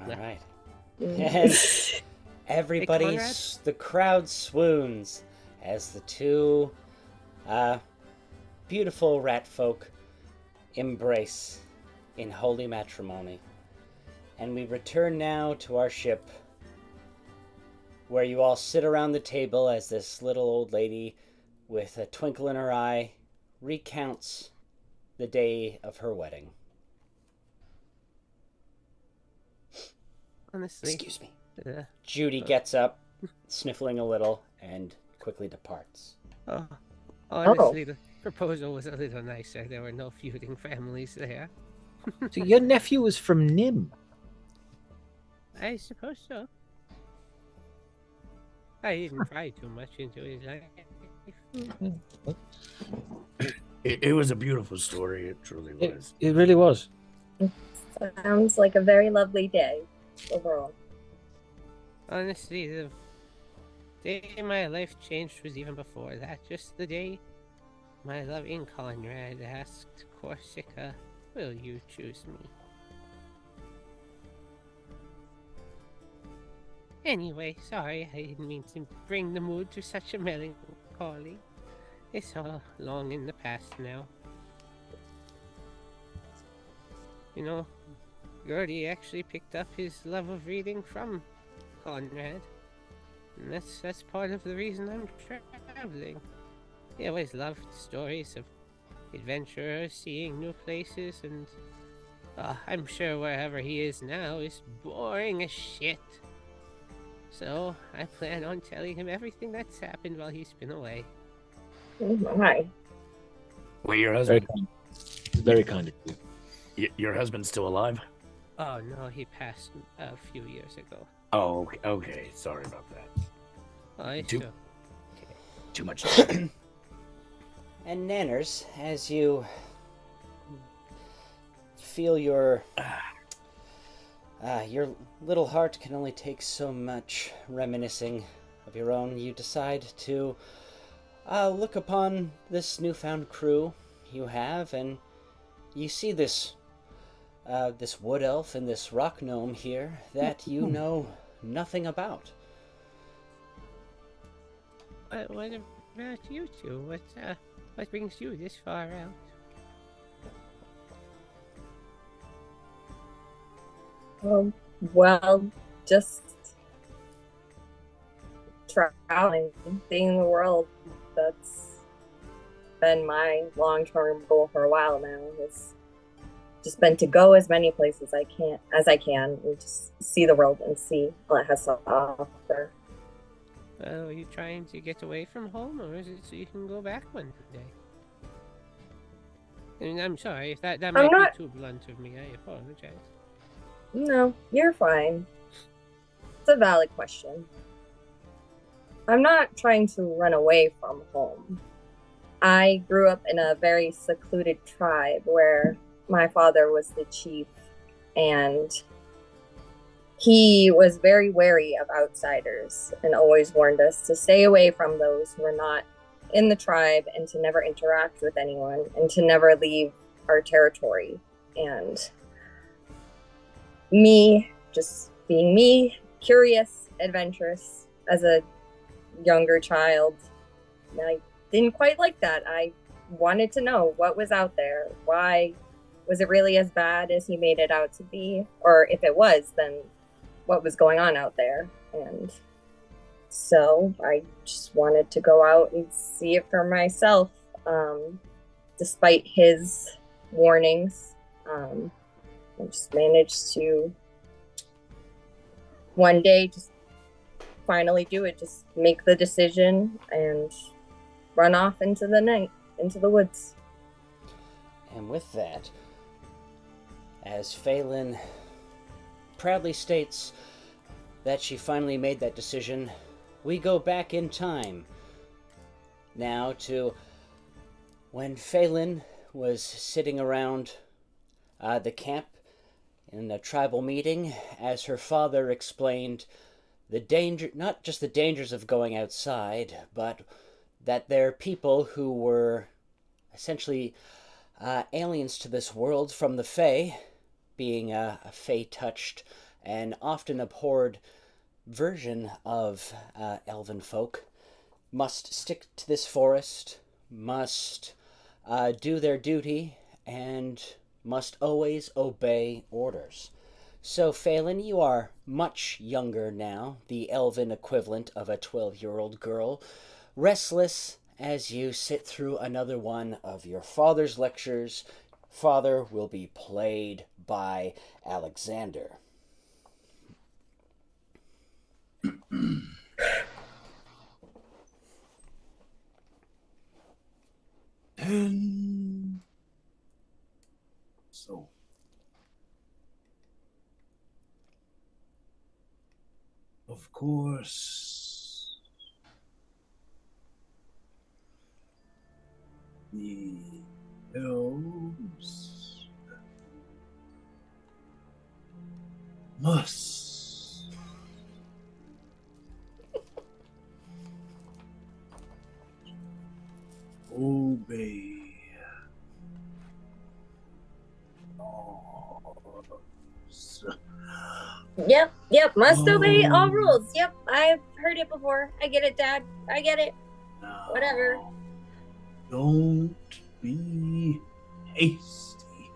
All right. Mm. And everybody, Conrad? the crowd swoons as the two beautiful rat folk embrace in holy matrimony. And we return now to our ship, where you all sit around the table as this little old lady with a twinkle in her eye recounts the day of her wedding. Honestly. Excuse me. Uh, Judy gets up, sniffling a little, and quickly departs. honestly, the proposal was a little nicer. There were no feuding families there. So your nephew is from Nim. I suppose so. I didn't pry too much into his life. It was a beautiful story. It truly was. It really was. Sounds like a very lovely day overall. Honestly, the day my life changed was even before that. Just the day my loving Conrad asked Corsica, "Will you choose me?" Anyway, sorry, I didn't mean to bring the mood to such a melancholy. It's all long in the past now. You know, Gertie actually picked up his love of reading from Conrad. And that's part of the reason I'm traveling. He always loved stories of adventurers seeing new places, and I'm sure wherever he is now is boring as shit. So I plan on telling him everything that's happened while he's been away. Oh my. Wait, your Very husband? kind. Very kind of you. Your husband's still alive? Oh no, he passed a few years ago. Oh, okay. Sorry about that. I Too- still Too much. And Nanners, as you feel your little heart can only take so much reminiscing of your own, you decide to look upon this newfound crew you have, and you see this wood elf and this rock gnome here that you know nothing about. What about you two? What brings you this far out? Well, just traveling, seeing the world. That's been my long-term goal for a while now. It's just been to go as many places as I can, and just see the world and see what it has to offer. Well, are you trying to get away from home, or is it so you can go back one day? And I'm sorry if that might not- be too blunt of me. I apologize. No, you're fine. It's a valid question. I'm not trying to run away from home. I grew up in a very secluded tribe where my father was the chief, and he was very wary of outsiders and always warned us to stay away from those who were not in the tribe and to never interact with anyone and to never leave our territory. And me, just being me, curious, adventurous as a younger child, I didn't quite like that. I wanted to know what was out there. Why was it really as bad as he made it out to be? Or if it was, then what was going on out there? And so I just wanted to go out and see it for myself, despite his warnings. I just managed to one day just finally do it. Just make the decision and run off into the night, into the woods. And with that, as Phelan proudly states that she finally made that decision, we go back in time now to when Phelan was sitting around the camp in a tribal meeting as her father explained the danger, not just the dangers of going outside, but that there are people who were essentially aliens to this world from the Fae, being a Fae-touched and often abhorred version of elven folk, must stick to this forest, must do their duty, and must always obey orders. So, Phelan, you are much younger now, the elven equivalent of a 12-year-old girl, restless as you sit through another one of your father's lectures. Father will be played by Alexander. And so, of course, the elves must obey laws. Yep, must obey all rules. Yep, I've heard it before. I get it, Dad. I get it. Now, Whatever. don't be hasty.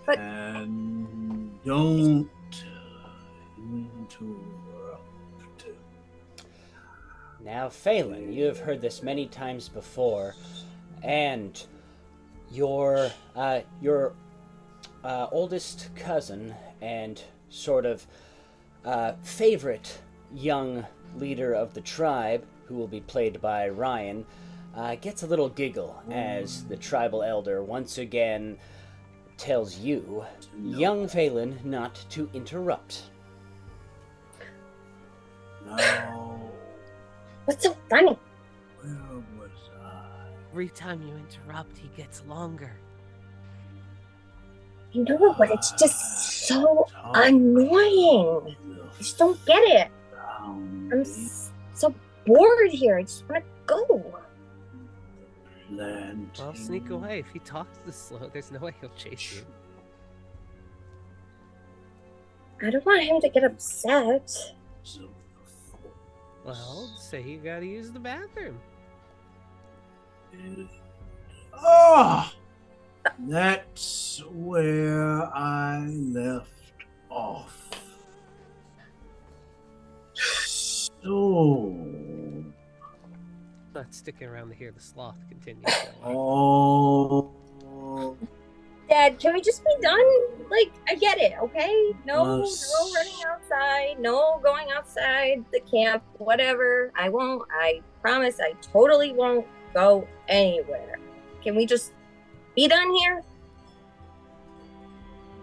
But- And don't interrupt. Now, Phelan, you have heard this many times before, and your oldest cousin and sort of favorite young leader of the tribe, who will be played by Ryan, gets a little giggle as the tribal elder once again tells you, young Phelan, not to interrupt. Now, What's so funny? where was I? Every time you interrupt, he gets longer. I know, but it's just so annoying. I just don't get it. I'm so bored here. I just want to go. Well, sneak away. If he talks this slow, there's no way he'll chase you. I don't want him to get upset. Well, say you gotta use the bathroom. Ah, that's where I left off. So, Not sticking around to hear the sloth continue. oh, Dad, can we just be done? Like, I get it, okay? No Must- running outside, no going outside the camp, whatever. I won't. I promise I totally won't go anywhere. Can we just be done here?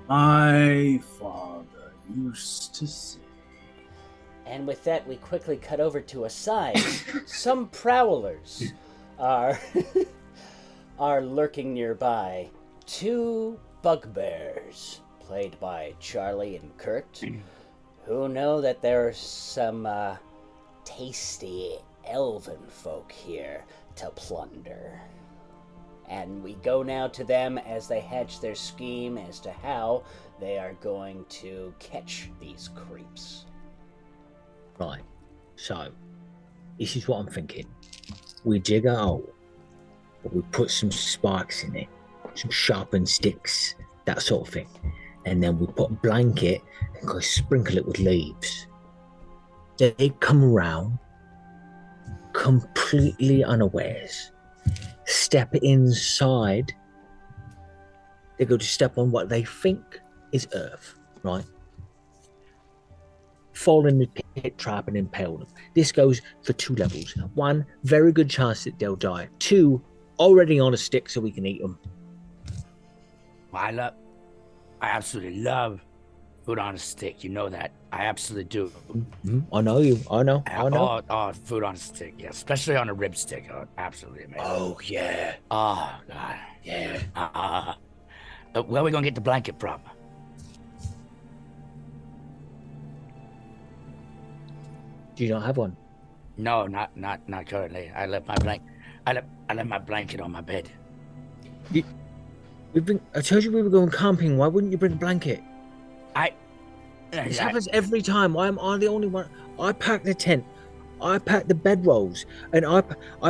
my father used to say, And with that, we quickly cut over to a side. Some prowlers are are lurking nearby. Two bugbears, played by Charlie and Kurt, who know that there's some tasty elven folk here to plunder. And we go now to them as they hatch their scheme as to how they are going to catch these creeps. Right. So, this is what I'm thinking. We dig a hole, but we put some spikes in it, some sharpened sticks, that sort of thing. And then we put a blanket and go sprinkle it with leaves. They come around completely unawares, step inside. They go to step on what they think is earth, right? fall in the pit trap and impale them. This goes for 2 levels. 1, very good chance that they'll die. 2, already on a stick so we can eat them. I absolutely love food on a stick. You know that. I absolutely do. I know you. I know. Oh, food on a stick. Yeah, especially on a rib stick. Oh, absolutely amazing. Oh, yeah. Oh, God. Yeah. Where are we going to get the blanket from? Do you not have one? No, not currently. I left my blanket on my bed. I told you we were going camping. Why wouldn't you bring a blanket? This happens every time. Why am I the only one? I pack the tent, I pack the bedrolls, and I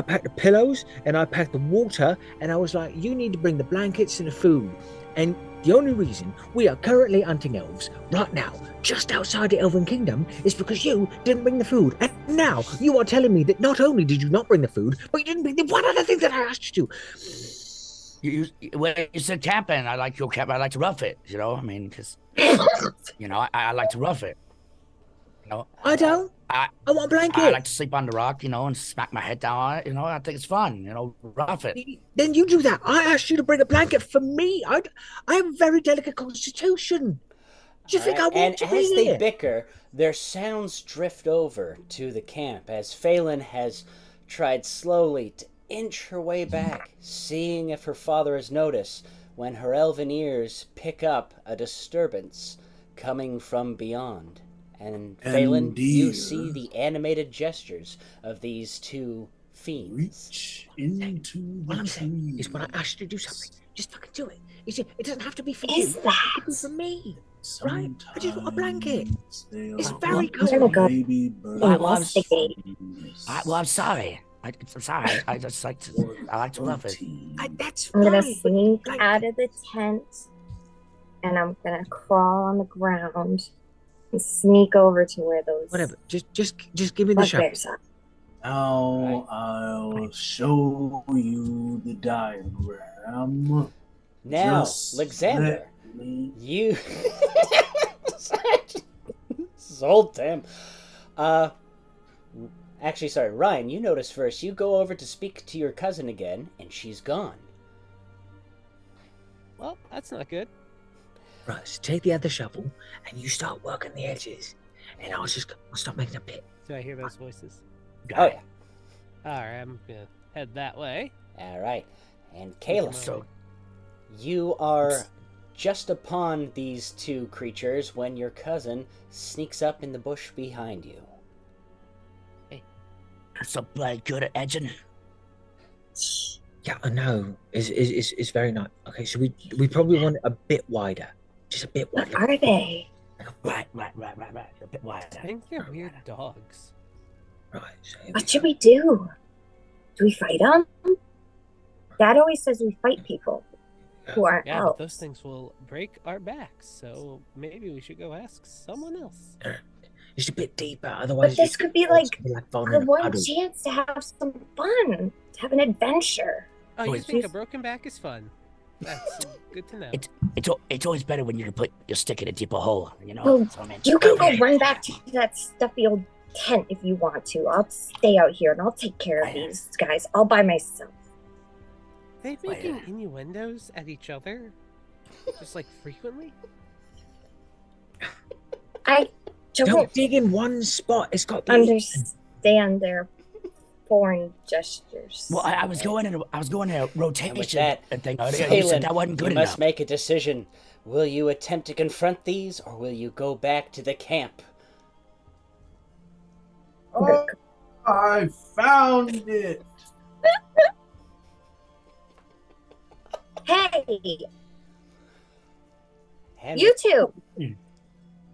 pack the pillows, and I pack the water, and I was like, you need to bring the blankets and the food. And the only reason we are currently hunting elves right now, just outside the Elven Kingdom, is because you didn't bring the food. And now you are telling me that not only did you not bring the food, but you didn't bring the one other thing that I asked you to. When you said camping, I like your camp. I like to rough it. You know, I mean, because I like to rough it. You know, I don't. I want a blanket. I like to sleep on the rock, and smack my head down on it. I think it's fun. Rough it. Then you do that. I asked you to bring a blanket for me. I have a very delicate constitution. Do you think I want to be here? And as they bicker, their sounds drift over to the camp as Phelan has tried slowly to inch her way back, seeing if her father has noticed, when her elven ears pick up a disturbance coming from beyond. And Phelan, you see the animated gestures of these 2 fiends. Reach into What the I'm saying is, when I ask you to do something, just fucking do it. It doesn't have to be for you. It can be for me. Right? I just want a blanket. It's very good. I'm sorry. I'm sorry. I just like to. I like to love it. That's I'm gonna sneak out of the tent, and I'm gonna crawl on the ground and sneak over to where those. Whatever. Just give me the shot. Now I'll show you the diagram. Now, Alexander, you. This is old Tim. Actually, sorry, Ryan, you notice first. You go over to speak to your cousin again, and she's gone. Well, that's not good. Right, so take the other shovel, and you start working the edges, and I'll start making a pit. Do I hear those voices? Oh, yeah. Alright, I'm gonna head that way. Alright. And Kayla, you are just upon these 2 creatures when your cousin sneaks up in the bush behind you. So bloody good at edging. Yeah, I know. It's very nice. Okay, so we probably want it a bit wider. Just a bit wider. What are they? Right. A bit wider. I think they're weird dogs. Right. So What should we do? Do we fight them? Dad always says we fight people who aren't Yeah, elves. but those things will break our backs, so maybe we should go ask someone else. just a bit deeper. Otherwise, But this could be like falling our in a one puddle. chance to have some fun, to have an adventure. Oh, you Wait, think a broken back is fun? That's good to know. It's always better when you can put your stick in a deeper hole. Well, So, I mean, you can go run back to that stuffy old tent if you want to. I'll stay out here and I'll take care of these guys all by myself. They making innuendos at each other, just like frequently. I Don't dig in one spot. It's got understand their foreign gestures. Well, I was going in a rotation And with that, thing earlier. You Phelan, said that wasn't good you must enough. make a decision. Will you attempt to confront these, or will you go back to the camp? Oh, I found it. Hey, Hand you two.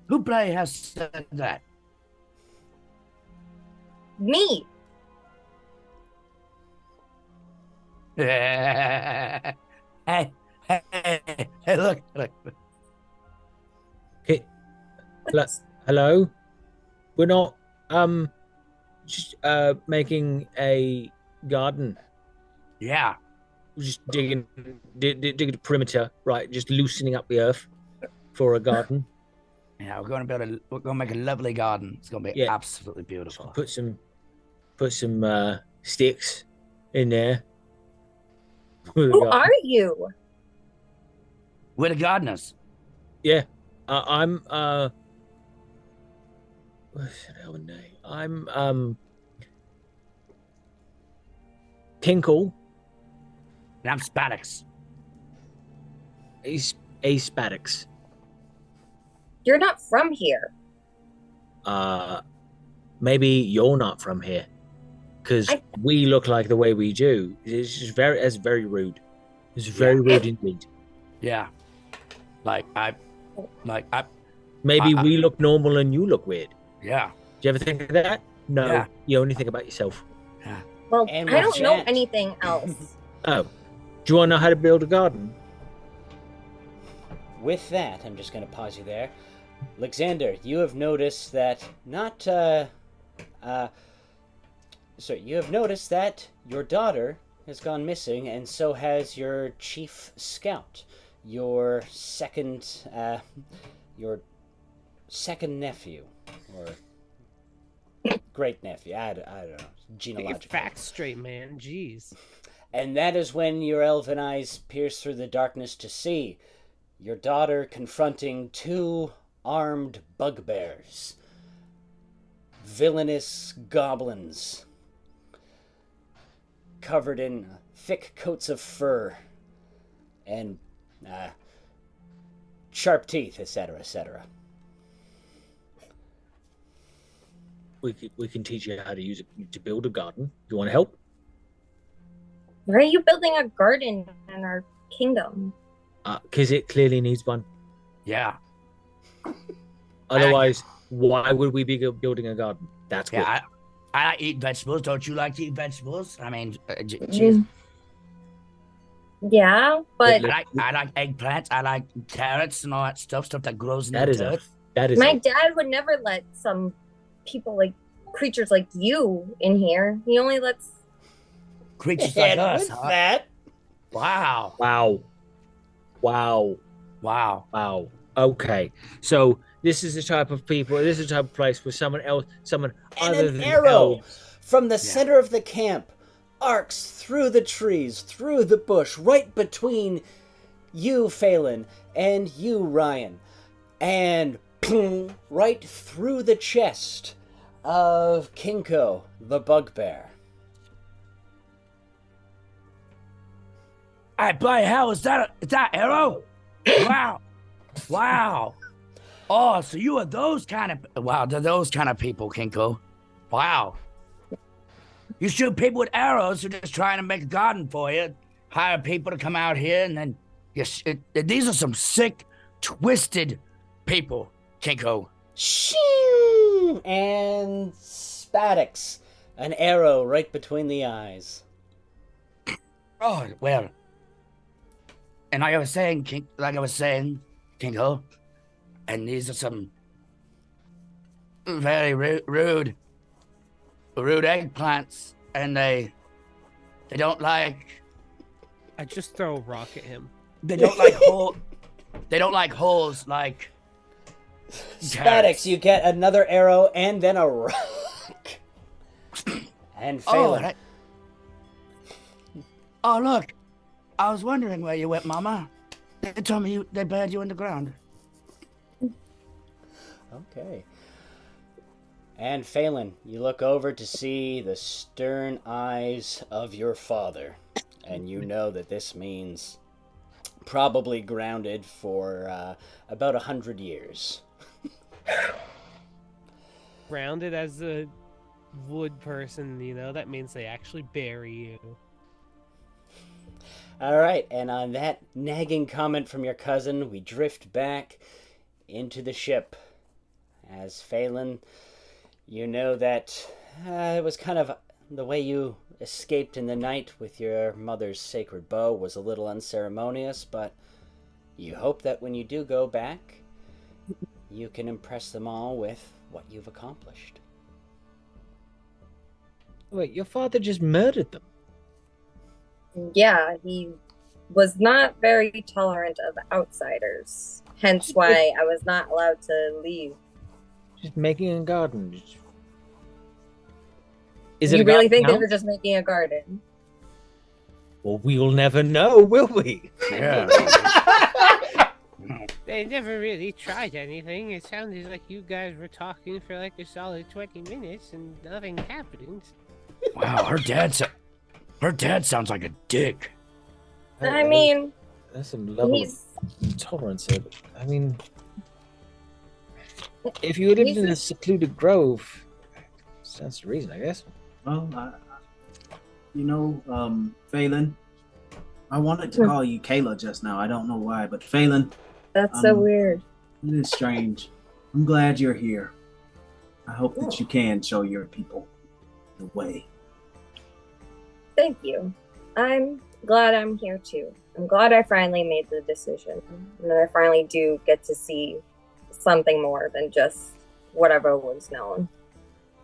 Who play has said that? Me. Hey, look. Okay. Hello. We're not just making a garden. Yeah. We're just digging the perimeter, right? Just loosening up the earth for a garden. Yeah, we're gonna make a lovely garden. It's gonna be Yeah. absolutely beautiful. Put some sticks in there. Who are you? We're the gardeners. Yeah, I'm what's the hell name? I'm Tinkle. And I'm Spadix. Spadix. You're not from here. Maybe you're not from here, because we look like the way we do. It's just very rude. It's very rude indeed. Yeah. Maybe we look normal and you look weird. Yeah. Do you ever think of that? No, Yeah. you only think about yourself. Well, And I with don't know Jack. anything else. Oh, do you want to know how to build a garden? With that, I'm just going to pause you there. Alexander, you have noticed that you have noticed that your daughter has gone missing, and so has your chief scout, your second nephew, or great nephew. I don't know, Get your genealogical. facts straight, man. Jeez. And that is when your elven eyes pierce through the darkness to see your daughter confronting two armed bugbears, villainous goblins, covered in thick coats of fur and sharp teeth, etc., etc. We can teach you how to use it to build a garden. You want to help? Why are you building a garden in our kingdom? Because it clearly needs one. Yeah. Otherwise, why would we be building a garden? That's good. Yeah. I like eating vegetables. Don't you like to eat vegetables? I mean, geez. Yeah, but I like eggplants. I like carrots and all that stuff that grows in That the is dirt. my dad would never let some people like creatures like you in here. He only lets Creatures like And us, with huh? that, Wow. Okay, so this is the type of people. This is the type of place where someone and other an than arrow elves. from the center of the camp arcs through the trees, through the bush, right between you, Phelan, and you, Ryan, and right through the chest of Kinko, the bugbear. Hey, bloody hell, is that arrow? Wow. Oh, so you are those kind of they're those kind of people, Kinko. Wow. You shoot people with arrows who are just trying to make a garden for you, hire people to come out here, and then these are some sick, twisted people, Kinko. Shing! And Spadix, an arrow right between the eyes. Oh, well. And like I was saying, Kinko, and these are some very rude eggplants, and they don't like. I just throw a rock at him. They don't like They don't like holes like. Spadix, you get another arrow and then a rock. And Phelan. Oh, look. I was wondering where you went, Mama. They told me they buried you in the ground. Okay. And Phelan, you look over to see the stern eyes of your father, and you know that this means probably grounded for about 100 years. Grounded as a wood person, that means they actually bury you. All right, and on that nagging comment from your cousin, we drift back into the ship. As Phelan, you know that it was kind of the way you escaped in the night with your mother's sacred bow was a little unceremonious, but you hope that when you do go back, you can impress them all with what you've accomplished. Wait, your father just murdered them? yeah, he was not very tolerant of outsiders. Hence why I was not allowed to leave. Just making a garden. Is it You a really garden think they now? were just making a garden? Well, we'll never know, will we? Yeah. They never really tried anything. It sounded like you guys were talking for like a solid 20 minutes and nothing happened. Wow, her dad sounds like a dick. I mean, There's some level he's of intolerance here. But, I mean, if you lived he's in a- a secluded grove, that's the reason, I guess. Well, Phelan, I wanted to call you Kayla just now. I don't know why, but Phelan, that's so weird. it is strange. I'm glad you're here. I hope that you can show your people the way. Thank you. I'm glad I'm here too. I'm glad I finally made the decision. And that I finally do get to see something more than just whatever was known.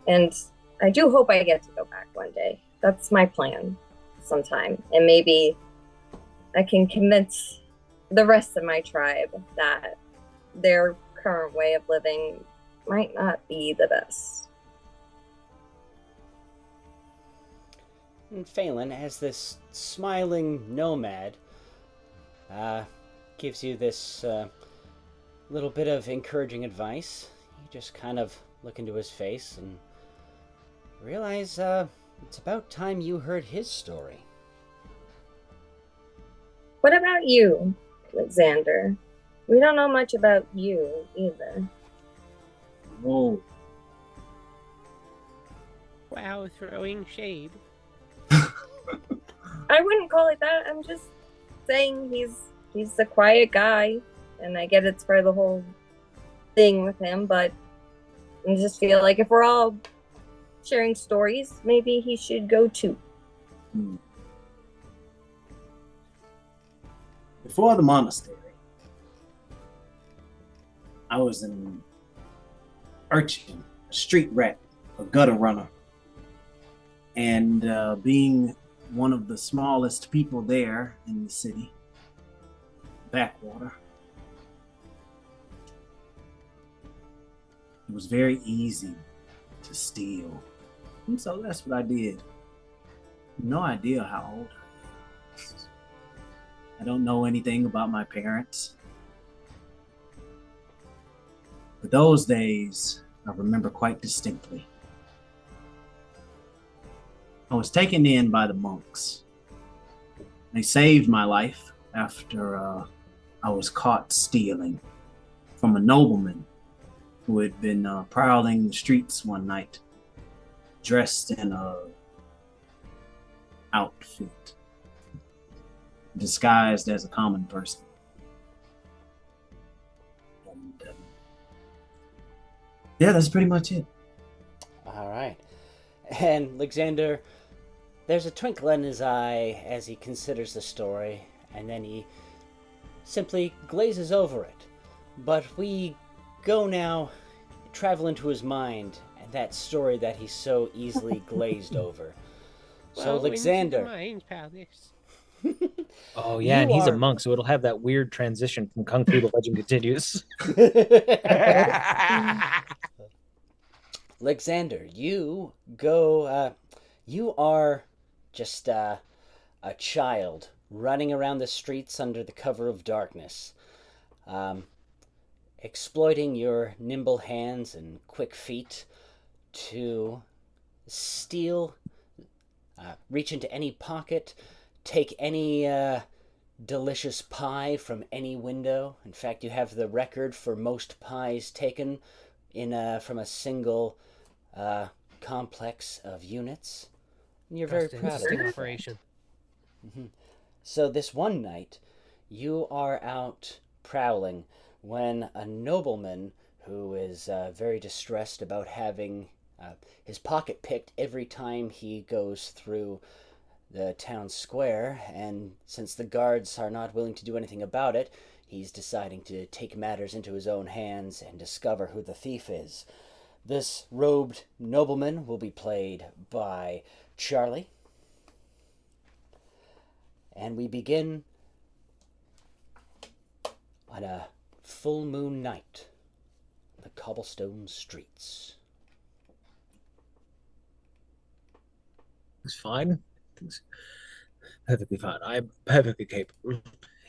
And I do hope I get to go back one day. That's my plan sometime. And maybe I can convince the rest of my tribe that their current way of living might not be the best. And Phelan, as this smiling nomad, gives you this little bit of encouraging advice, you just kind of look into his face and realize it's about time you heard his story. What about you, Alexander? We don't know much about you either. Whoa. Wow, throwing shade. I wouldn't call it that. I'm just saying he's a quiet guy, and I get it's for the whole thing with him, but I just feel like if we're all sharing stories, maybe he should go too. Before the monastery, I was an urchin, a street rat, a gutter runner. And being one of the smallest people there in the city, backwater, it was very easy to steal. And so that's what I did. No idea how old I am. I don't know anything about my parents. But those days I remember quite distinctly. I was taken in by the monks. They saved my life after I was caught stealing from a nobleman who had been prowling the streets one night, dressed in a outfit, disguised as a common person. And yeah, that's pretty much it. All right. And Alexander, there's a twinkle in his eye as he considers the story, and then he simply glazes over it. But we go now, travel into his mind, and that story that he so easily glazed over. So, Alexander. Into the mind palace. Oh yeah, You and he's a are- monk, so it'll have that weird transition from Kung Fu the Legend Continues. Alexander, you go, you are just a child running around the streets under the cover of darkness, exploiting your nimble hands and quick feet to steal, reach into any pocket, take any delicious pie from any window. In fact, you have the record for most pies taken from a single complex of units. And you're very proud of Sting it. operation. So this one night, you are out prowling when a nobleman who is very distressed about having his pocket picked every time he goes through the town square, and since the guards are not willing to do anything about it, he's deciding to take matters into his own hands and discover who the thief is. This robed nobleman will be played by Charlie. And we begin on a full moon night on the cobblestone streets. It's fine. It's perfectly fine. I'm a perfectly capable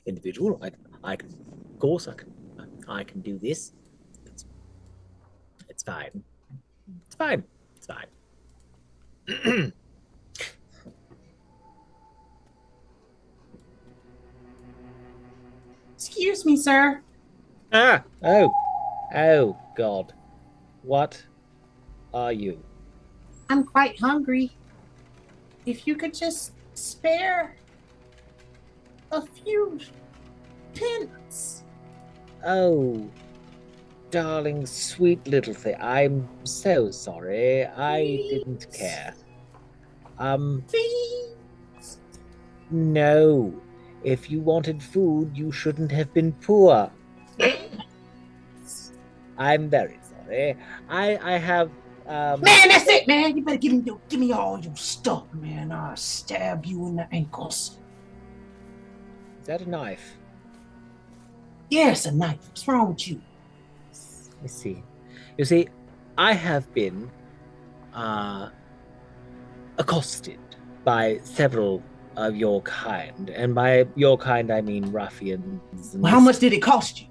individual. I can, of course, I can do this. It's fine. It's fine. It's fine. Excuse me, sir. Oh, God. What are you? I'm quite hungry. If you could just spare a few pence. Oh, darling, sweet little thing. I'm so sorry. I didn't care. Please. No. If you wanted food, you shouldn't have been poor. I'm very sorry. I have Man, that's it, man. You better give me all your stuff, man. I'll stab you in the ankles. Is that a knife? Yes, a knife. What's wrong with you? I see. You see, I have been accosted by several of your kind, and by your kind I mean ruffians. Well, how much did it cost you?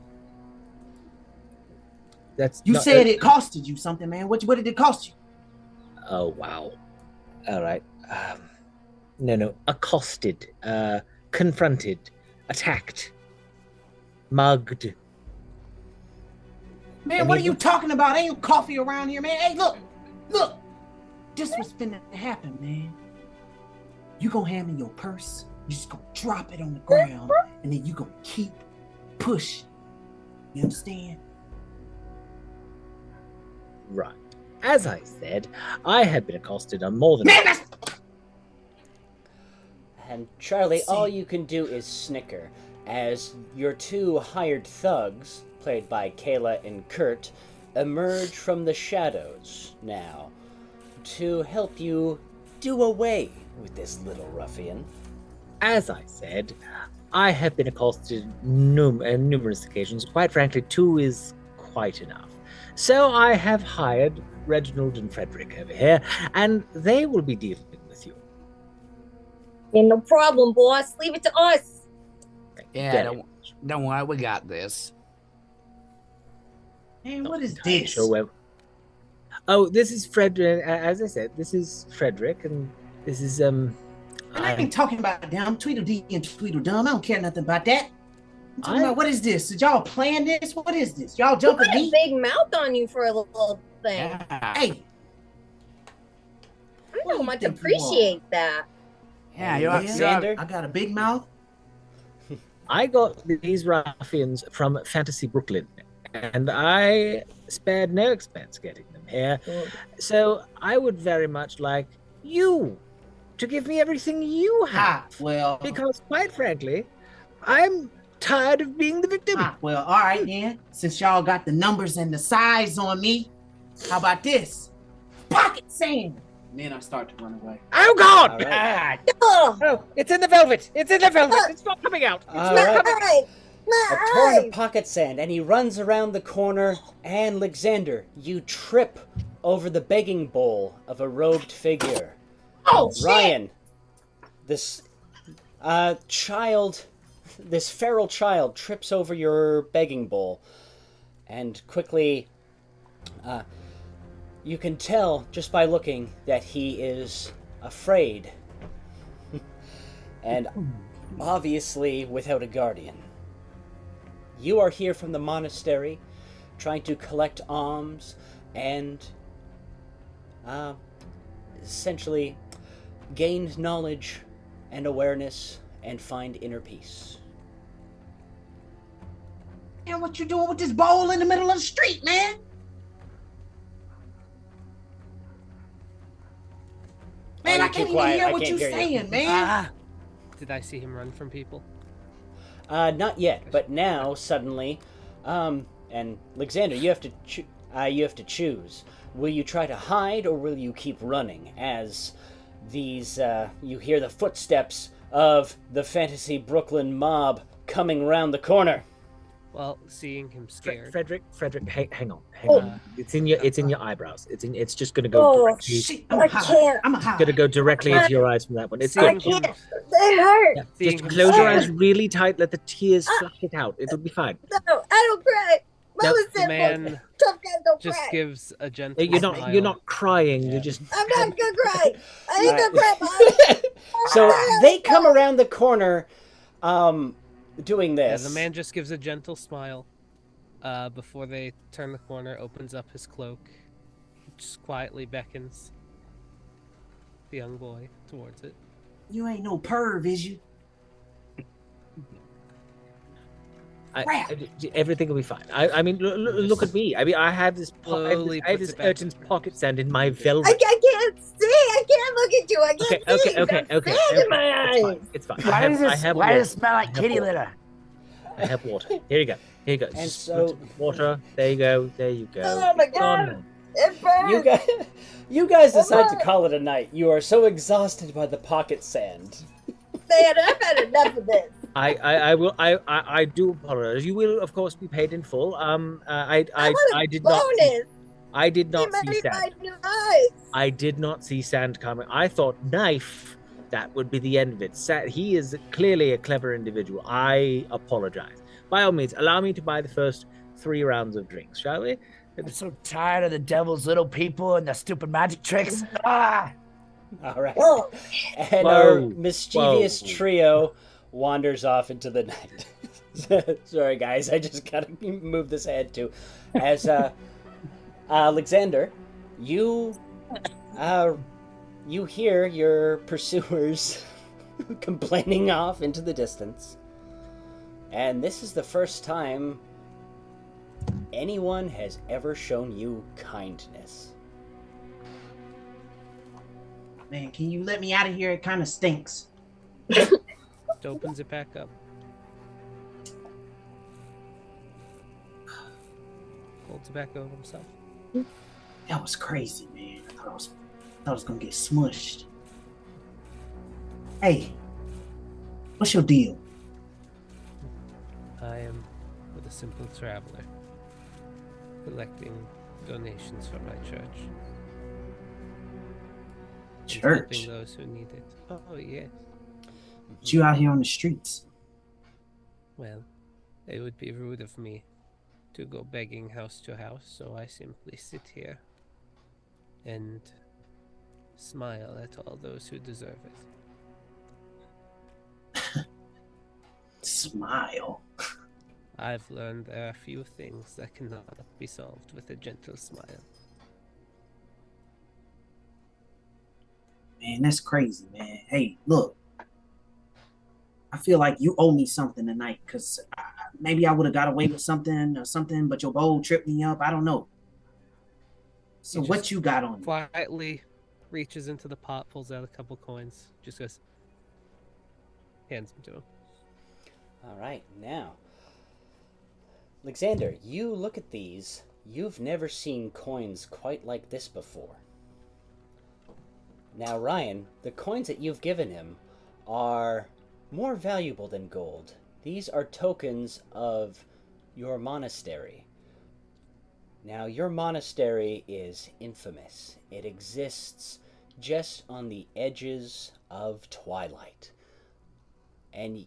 You said it costed you something, man. What did it cost you? Oh, wow. All right. No. Accosted, confronted, attacked, mugged. Man, what are you talking about? Ain't no coffee around here, man. Hey, look. This was finna happen, man. You gonna hand me your purse. You just gonna drop it on the ground, and then you gonna keep pushing. You understand? Right. As I said, I had been accosted on more than... And Charlie, all you can do is snicker as your two hired thugs, played by Kayla and Kurt, emerge from the shadows now to help you do away with this little ruffian. As I said, I have been accosted on numerous occasions. Quite frankly, 2 is quite enough. So I have hired Reginald and Frederick over here, and they will be dealing with you. Yeah, no problem, boss. Leave it to us. Yeah, don't worry, we got this. Man, what is this? Sure. Oh, this is Frederick. As I said, this is Frederick, and this is I ain't talking about damn Tweedledee and Tweedledum. I don't care nothing about that. I'm talking about, what is this? Did y'all plan this? What is this? Y'all jumping Put a me? big mouth on you for a little thing. Hey, I don't much appreciate that. Yeah, Alexander? I got a big mouth. I got these ruffians from Fantasy Brooklyn, and I spared no expense getting them here. So I would very much like you to give me everything you have. Well, because quite frankly, I'm tired of being the victim. Well, all right then. Since y'all got the numbers and the size on me, how about this? Pocket sand. And then I start to run away. Oh God! Right. Oh, it's in the velvet. It's in the velvet. It's not coming out. It's All not right. coming out. A torrent of pocket sand, and he runs around the corner, and Alexander, you trip over the begging bowl of a robed figure. Oh, shit! Ryan, this this feral child trips over your begging bowl, and quickly, you can tell just by looking that he is afraid, and obviously without a guardian. You are here from the monastery, trying to collect alms and essentially gain knowledge and awareness and find inner peace. Man, what you doing with this bowl in the middle of the street, man? Man, I can't even hear what you're saying, man. Did I see him run from people? Not yet, but now suddenly, and Alexander, you have to choose. Will you try to hide, or will you keep running as these you hear the footsteps of the Fantasy Brooklyn mob coming round the corner? Well, seeing him scared. Frederick, hang on. Oh. It's in your eyebrows. It's just gonna go Oh, directly. Shit, I can't. I'm It's gonna go directly into your eyes from that one. It's Seeing good. him, They hurt. Yeah, seeing just him close your eyes scared, really tight. Let the tears flush it out. It'll be fine. No, I don't cry. Mama No, the said man tough guys don't just cry. gives a gentle You're smile. not crying. You're just. I'm not gonna cry. I ain't Alright. gonna cry, Mom. So they come around the corner, doing Yeah, this. the man just gives a gentle smile before they turn the corner, opens up his cloak, just quietly beckons the young boy towards it. You ain't no perv, is you? Everything will be fine. I mean, look at me. I mean, I have this Slowly I have puts this it back. Urchin's pocket sand in my I velvet. can't see. I can't look at you. I can't see. Okay. There's sand in my eyes. It's fine. Why does I have why water. does it smell like I have kitty water. litter? I have water. Here you go. And Just so- put water. There you go. There you go. Oh my It's on God. now. It burns. You guys decide to call it a night. You are so exhausted by the pocket sand. Man, I've had enough of this. I do apologize. You will, of course, be paid in full. I want a did not. bonus. I did He not made see my sand. new eyes. I did not see sand coming. I thought knife. That would be the end of it. He is clearly a clever individual. I apologize. By all means, allow me to buy the first 3 rounds of drinks, shall we? I'm so tired of the devil's little people and the stupid magic tricks. Ah! All right. Whoa. And our Whoa. mischievous Whoa. trio wanders off into the night. Sorry, guys. I just gotta move this ahead too. As Alexander, you hear your pursuers complaining off into the distance, and this is the first time anyone has ever shown you kindness. Man, can you let me out of here? It kind of stinks. Just opens it back up. Holds it back over himself. That was crazy, man. I thought I was gonna get smushed. Hey, what's your deal? I am but a simple traveler, collecting donations for my church. and Church? helping those who need it. Oh, yes. But you out here on the streets. Well, it would be rude of me to go begging house to house, so I simply sit here and smile at all those who deserve it. Smile. I've learned there are few things that cannot be solved with a gentle smile. Man, that's crazy, man. Hey, look. I feel like you owe me something tonight, because maybe I would have got away with something or something, but your bowl tripped me up. I don't know. So You what just you got on you? Quietly reaches into the pot, pulls out a couple coins, just goes, hands them to him. All right, now, Alexander, you look at these. You've never seen coins quite like this before. Now, Ryan, the coins that you've given him are more valuable than gold. These are tokens of your monastery. Now, your monastery is infamous. It exists just on the edges of twilight. And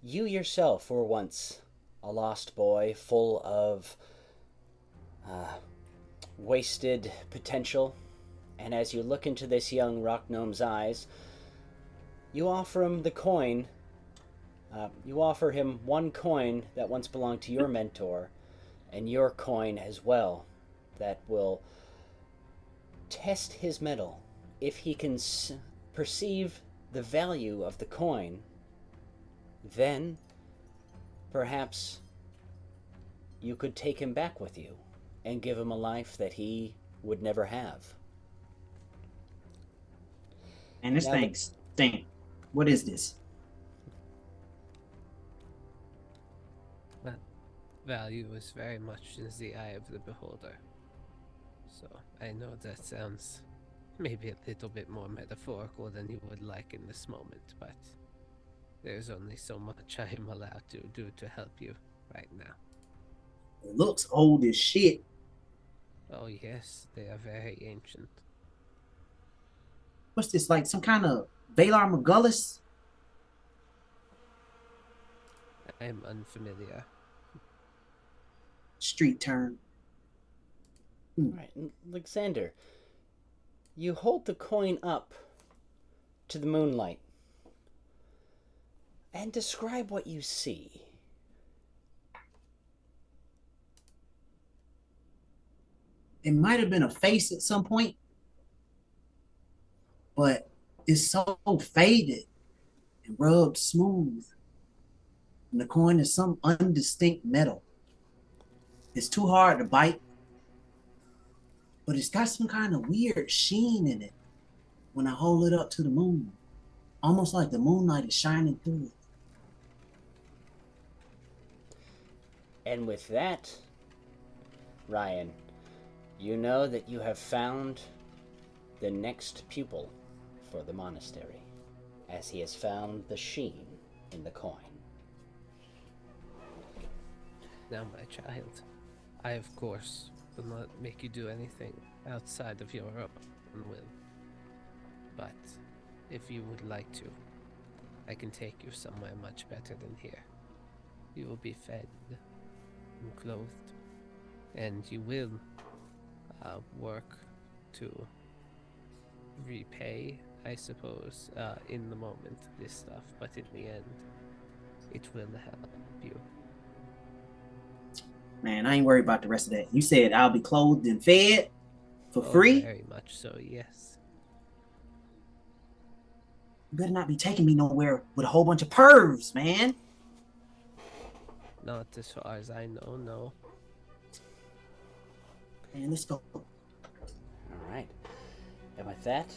you yourself were once a lost boy full of wasted potential. And as you look into this young rock gnome's eyes, you offer him the coin. You offer him one coin that once belonged to your mentor, and your coin as well, that will test his mettle. If he can perceive the value of the coin, then perhaps you could take him back with you and give him a life that he would never have. And this Now thing stink. What is this? Value is very much in the eye of the beholder. So I know that sounds maybe a little bit more metaphorical than you would like in this moment, but There's only so much I am allowed to do to help you right now. It looks old as shit. Oh yes, they are very ancient. What's this, like some kind of Valar Morghulis? I am unfamiliar. Street term. All right, Alexander, you hold the coin up to the moonlight and describe what you see. It might have been a face at some point, but it's so faded and rubbed smooth. And the coin is some undistinct metal. It's too hard to bite, but it's got some kind of weird sheen in it when I hold it up to the moon. Almost like the moonlight is shining through it. And with that, Ryan, you know that you have found the next pupil for the monastery, as he has found the sheen in the coin. Now, my child, I of course will not make you do anything outside of your own will. But if you would like to, I can take you somewhere much better than here. You will be fed and clothed, and you will work to repay, I suppose, in the moment, this stuff, but in the end, it will help you. Man, I ain't worried about the rest of that. You said I'll be clothed and fed for free? Very much so, yes. You better not be taking me nowhere with a whole bunch of pervs, man. Not as far as I know, no. Man, let's go. All right. And with that,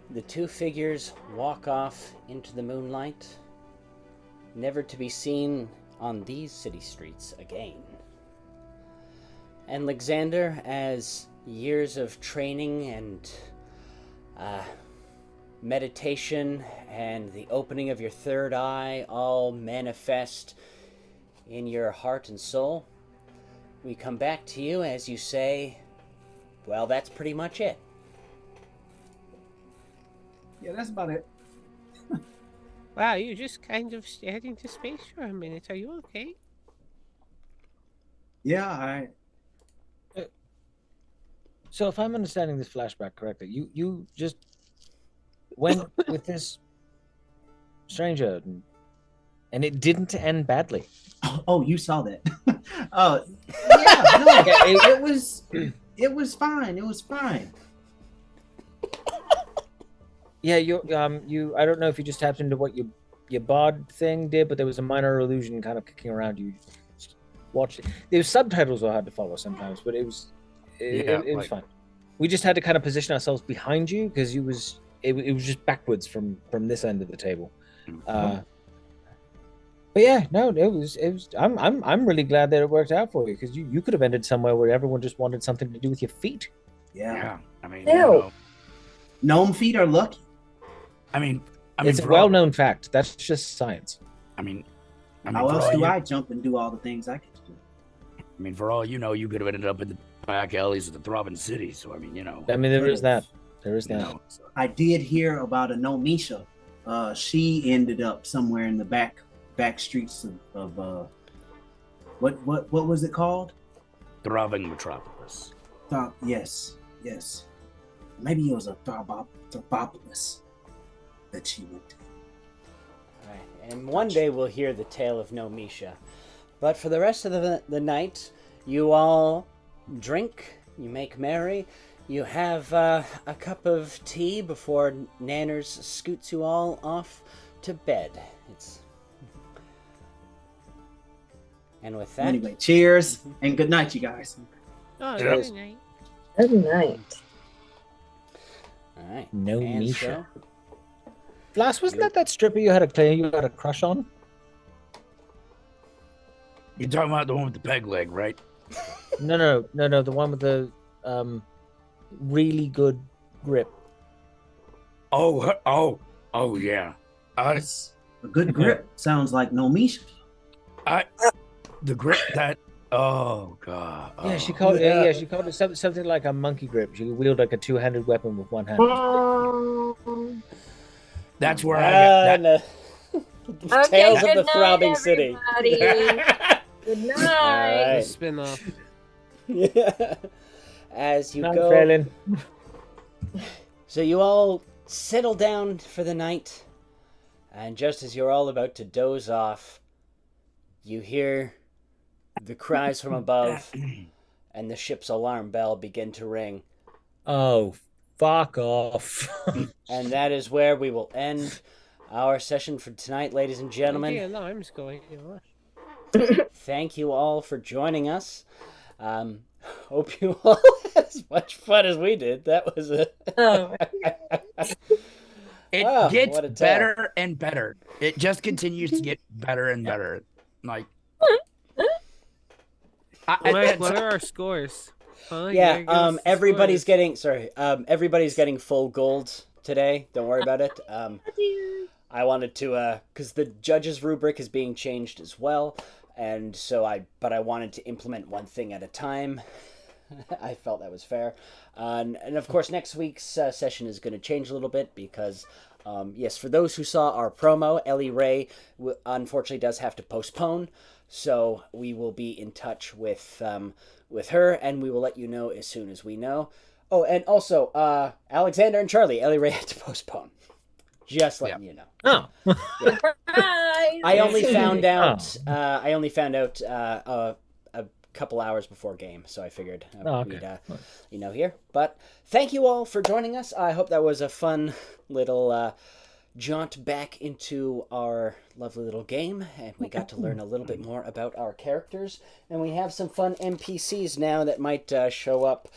the two figures walk off into the moonlight, never to be seen on these city streets again. And Alexander, as years of training and meditation and the opening of your third eye all manifest in your heart and soul, we come back to you as you say, well, that's pretty much it. Yeah, that's about it. Wow, you just kind of stared into space for a minute. Are you okay? Yeah, So if I'm understanding this flashback correctly, you just went with this stranger and it didn't end badly. Oh, you saw that. Oh, yeah, no, it was fine. It was fine. Yeah, you I don't know if you just tapped into what your bod thing did, but there was a minor illusion kind of kicking around. You just watched it. The subtitles were hard to follow sometimes, but it was fine. We just had to kind of position ourselves behind you because it was just backwards from this end of the table. But yeah, no, it was. I'm really glad that it worked out for you because you could have ended somewhere where everyone just wanted something to do with your feet. Yeah. I mean, Ew. you know, Gnome feet are lucky. I mean, It's a for all- well-known fact. That's just science. I mean, How for else all do you- I jump and do all the things I get to do? I mean, for all you know, you could have ended up in the back alleys of the throbbing city. So I mean, you know, I mean, there is that. There is you that. know, so- I did hear about a Nomisha. She ended up somewhere in the back streets of what was it called? throbbing metropolis. Yes. Maybe it was a Throbopoulos that she went to. All right. And one day we'll hear the tale of Nomisha. But for the rest of the night, you all drink, you make merry, you have a cup of tea before Nanners scoots you all off to bed. And with that, Anyway, cheers and good night, you guys. Oh, Yes. very nice. Good night. all right. No And Misha. so, Flask, wasn't that stripper you had a crush on? You're talking about the one with the peg leg, right? No, the one with the really good grip. Oh, yeah. A good grip sounds like no Misha. The grip that. Oh god. Yeah, she Oh. called it. Yeah, she called it something like a monkey grip. She could wield like a two-handed weapon with one hand. That's where I get that. Okay, Tales of good the night, Throbbing City. everybody. Good night. All The right. spin-off. As you Not go. failing. So you all settle down for the night, and just as you're all about to doze off, you hear the cries from above, and the ship's alarm bell begin to ring. Oh, fuck off. And that is where we will end our session for tonight, ladies and gentlemen. Yeah, no, I'm just going. Thank you all for joining us. Hope you all had as much fun as we did. That was a... Oh, It Oh, gets what a tale. better and better. It just continues to get better and better. Like, Mike, what are our scores? Huh? You Yeah, gotta give us the everybody's scores. everybody's getting full gold today. Don't worry about it. I wanted to, because the judges' rubric is being changed as well, and so I wanted to implement one thing at a time. I felt that was fair. And of course, next week's session is going to change a little bit because, yes, for those who saw our promo, Ellie Ray unfortunately does have to postpone. So we will be in touch with her, and we will let you know as soon as we know. Oh, and also, Alexander and Charlie, Ellie Ray had to postpone. Just letting you know. Oh. Bye. I only found out. A couple hours before game, so I figured we'd, here. But thank you all for joining us. I hope that was a fun little jaunt back into our lovely little game, and we got to learn a little bit more about our characters, and we have some fun NPCs now that might show up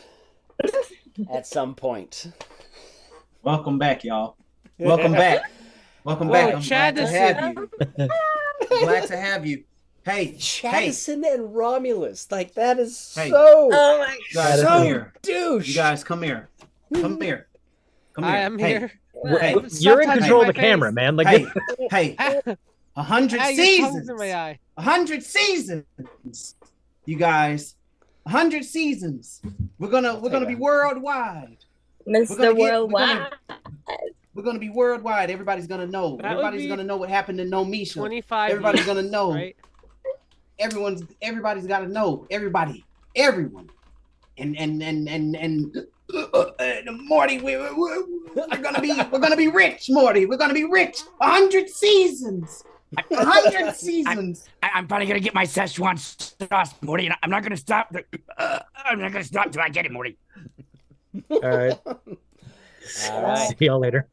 at some point. Welcome back, y'all. Welcome back. Welcome back. I'm glad to have you. Glad to have you. Hey, Chaddison and Romulus, like that is Hey. so Oh my you guys, so come here. douche. You guys, come here. Come here. Come here. I am Hey, here. Hey, You're in Stop control of touching the my camera, face. man. Like, hey, 100 Ah, your tongue's seasons. in my eye. 100 seasons. You guys, 100 seasons. We're gonna be worldwide. Mr. Worldwide. We're gonna be worldwide. Everybody's gonna know. That would Everybody's be gonna know what happened to No Misha. 25 Everybody's years, gonna know. right? Everybody's gotta know. Everyone. And Morty, we're gonna be rich, Morty. We're gonna be rich. 100 seasons. 100 seasons. I'm probably gonna get my Szechuan sauce, Morty, and I'm not gonna stop. I'm not gonna stop till I get it, Morty. all right. All right. See y'all later.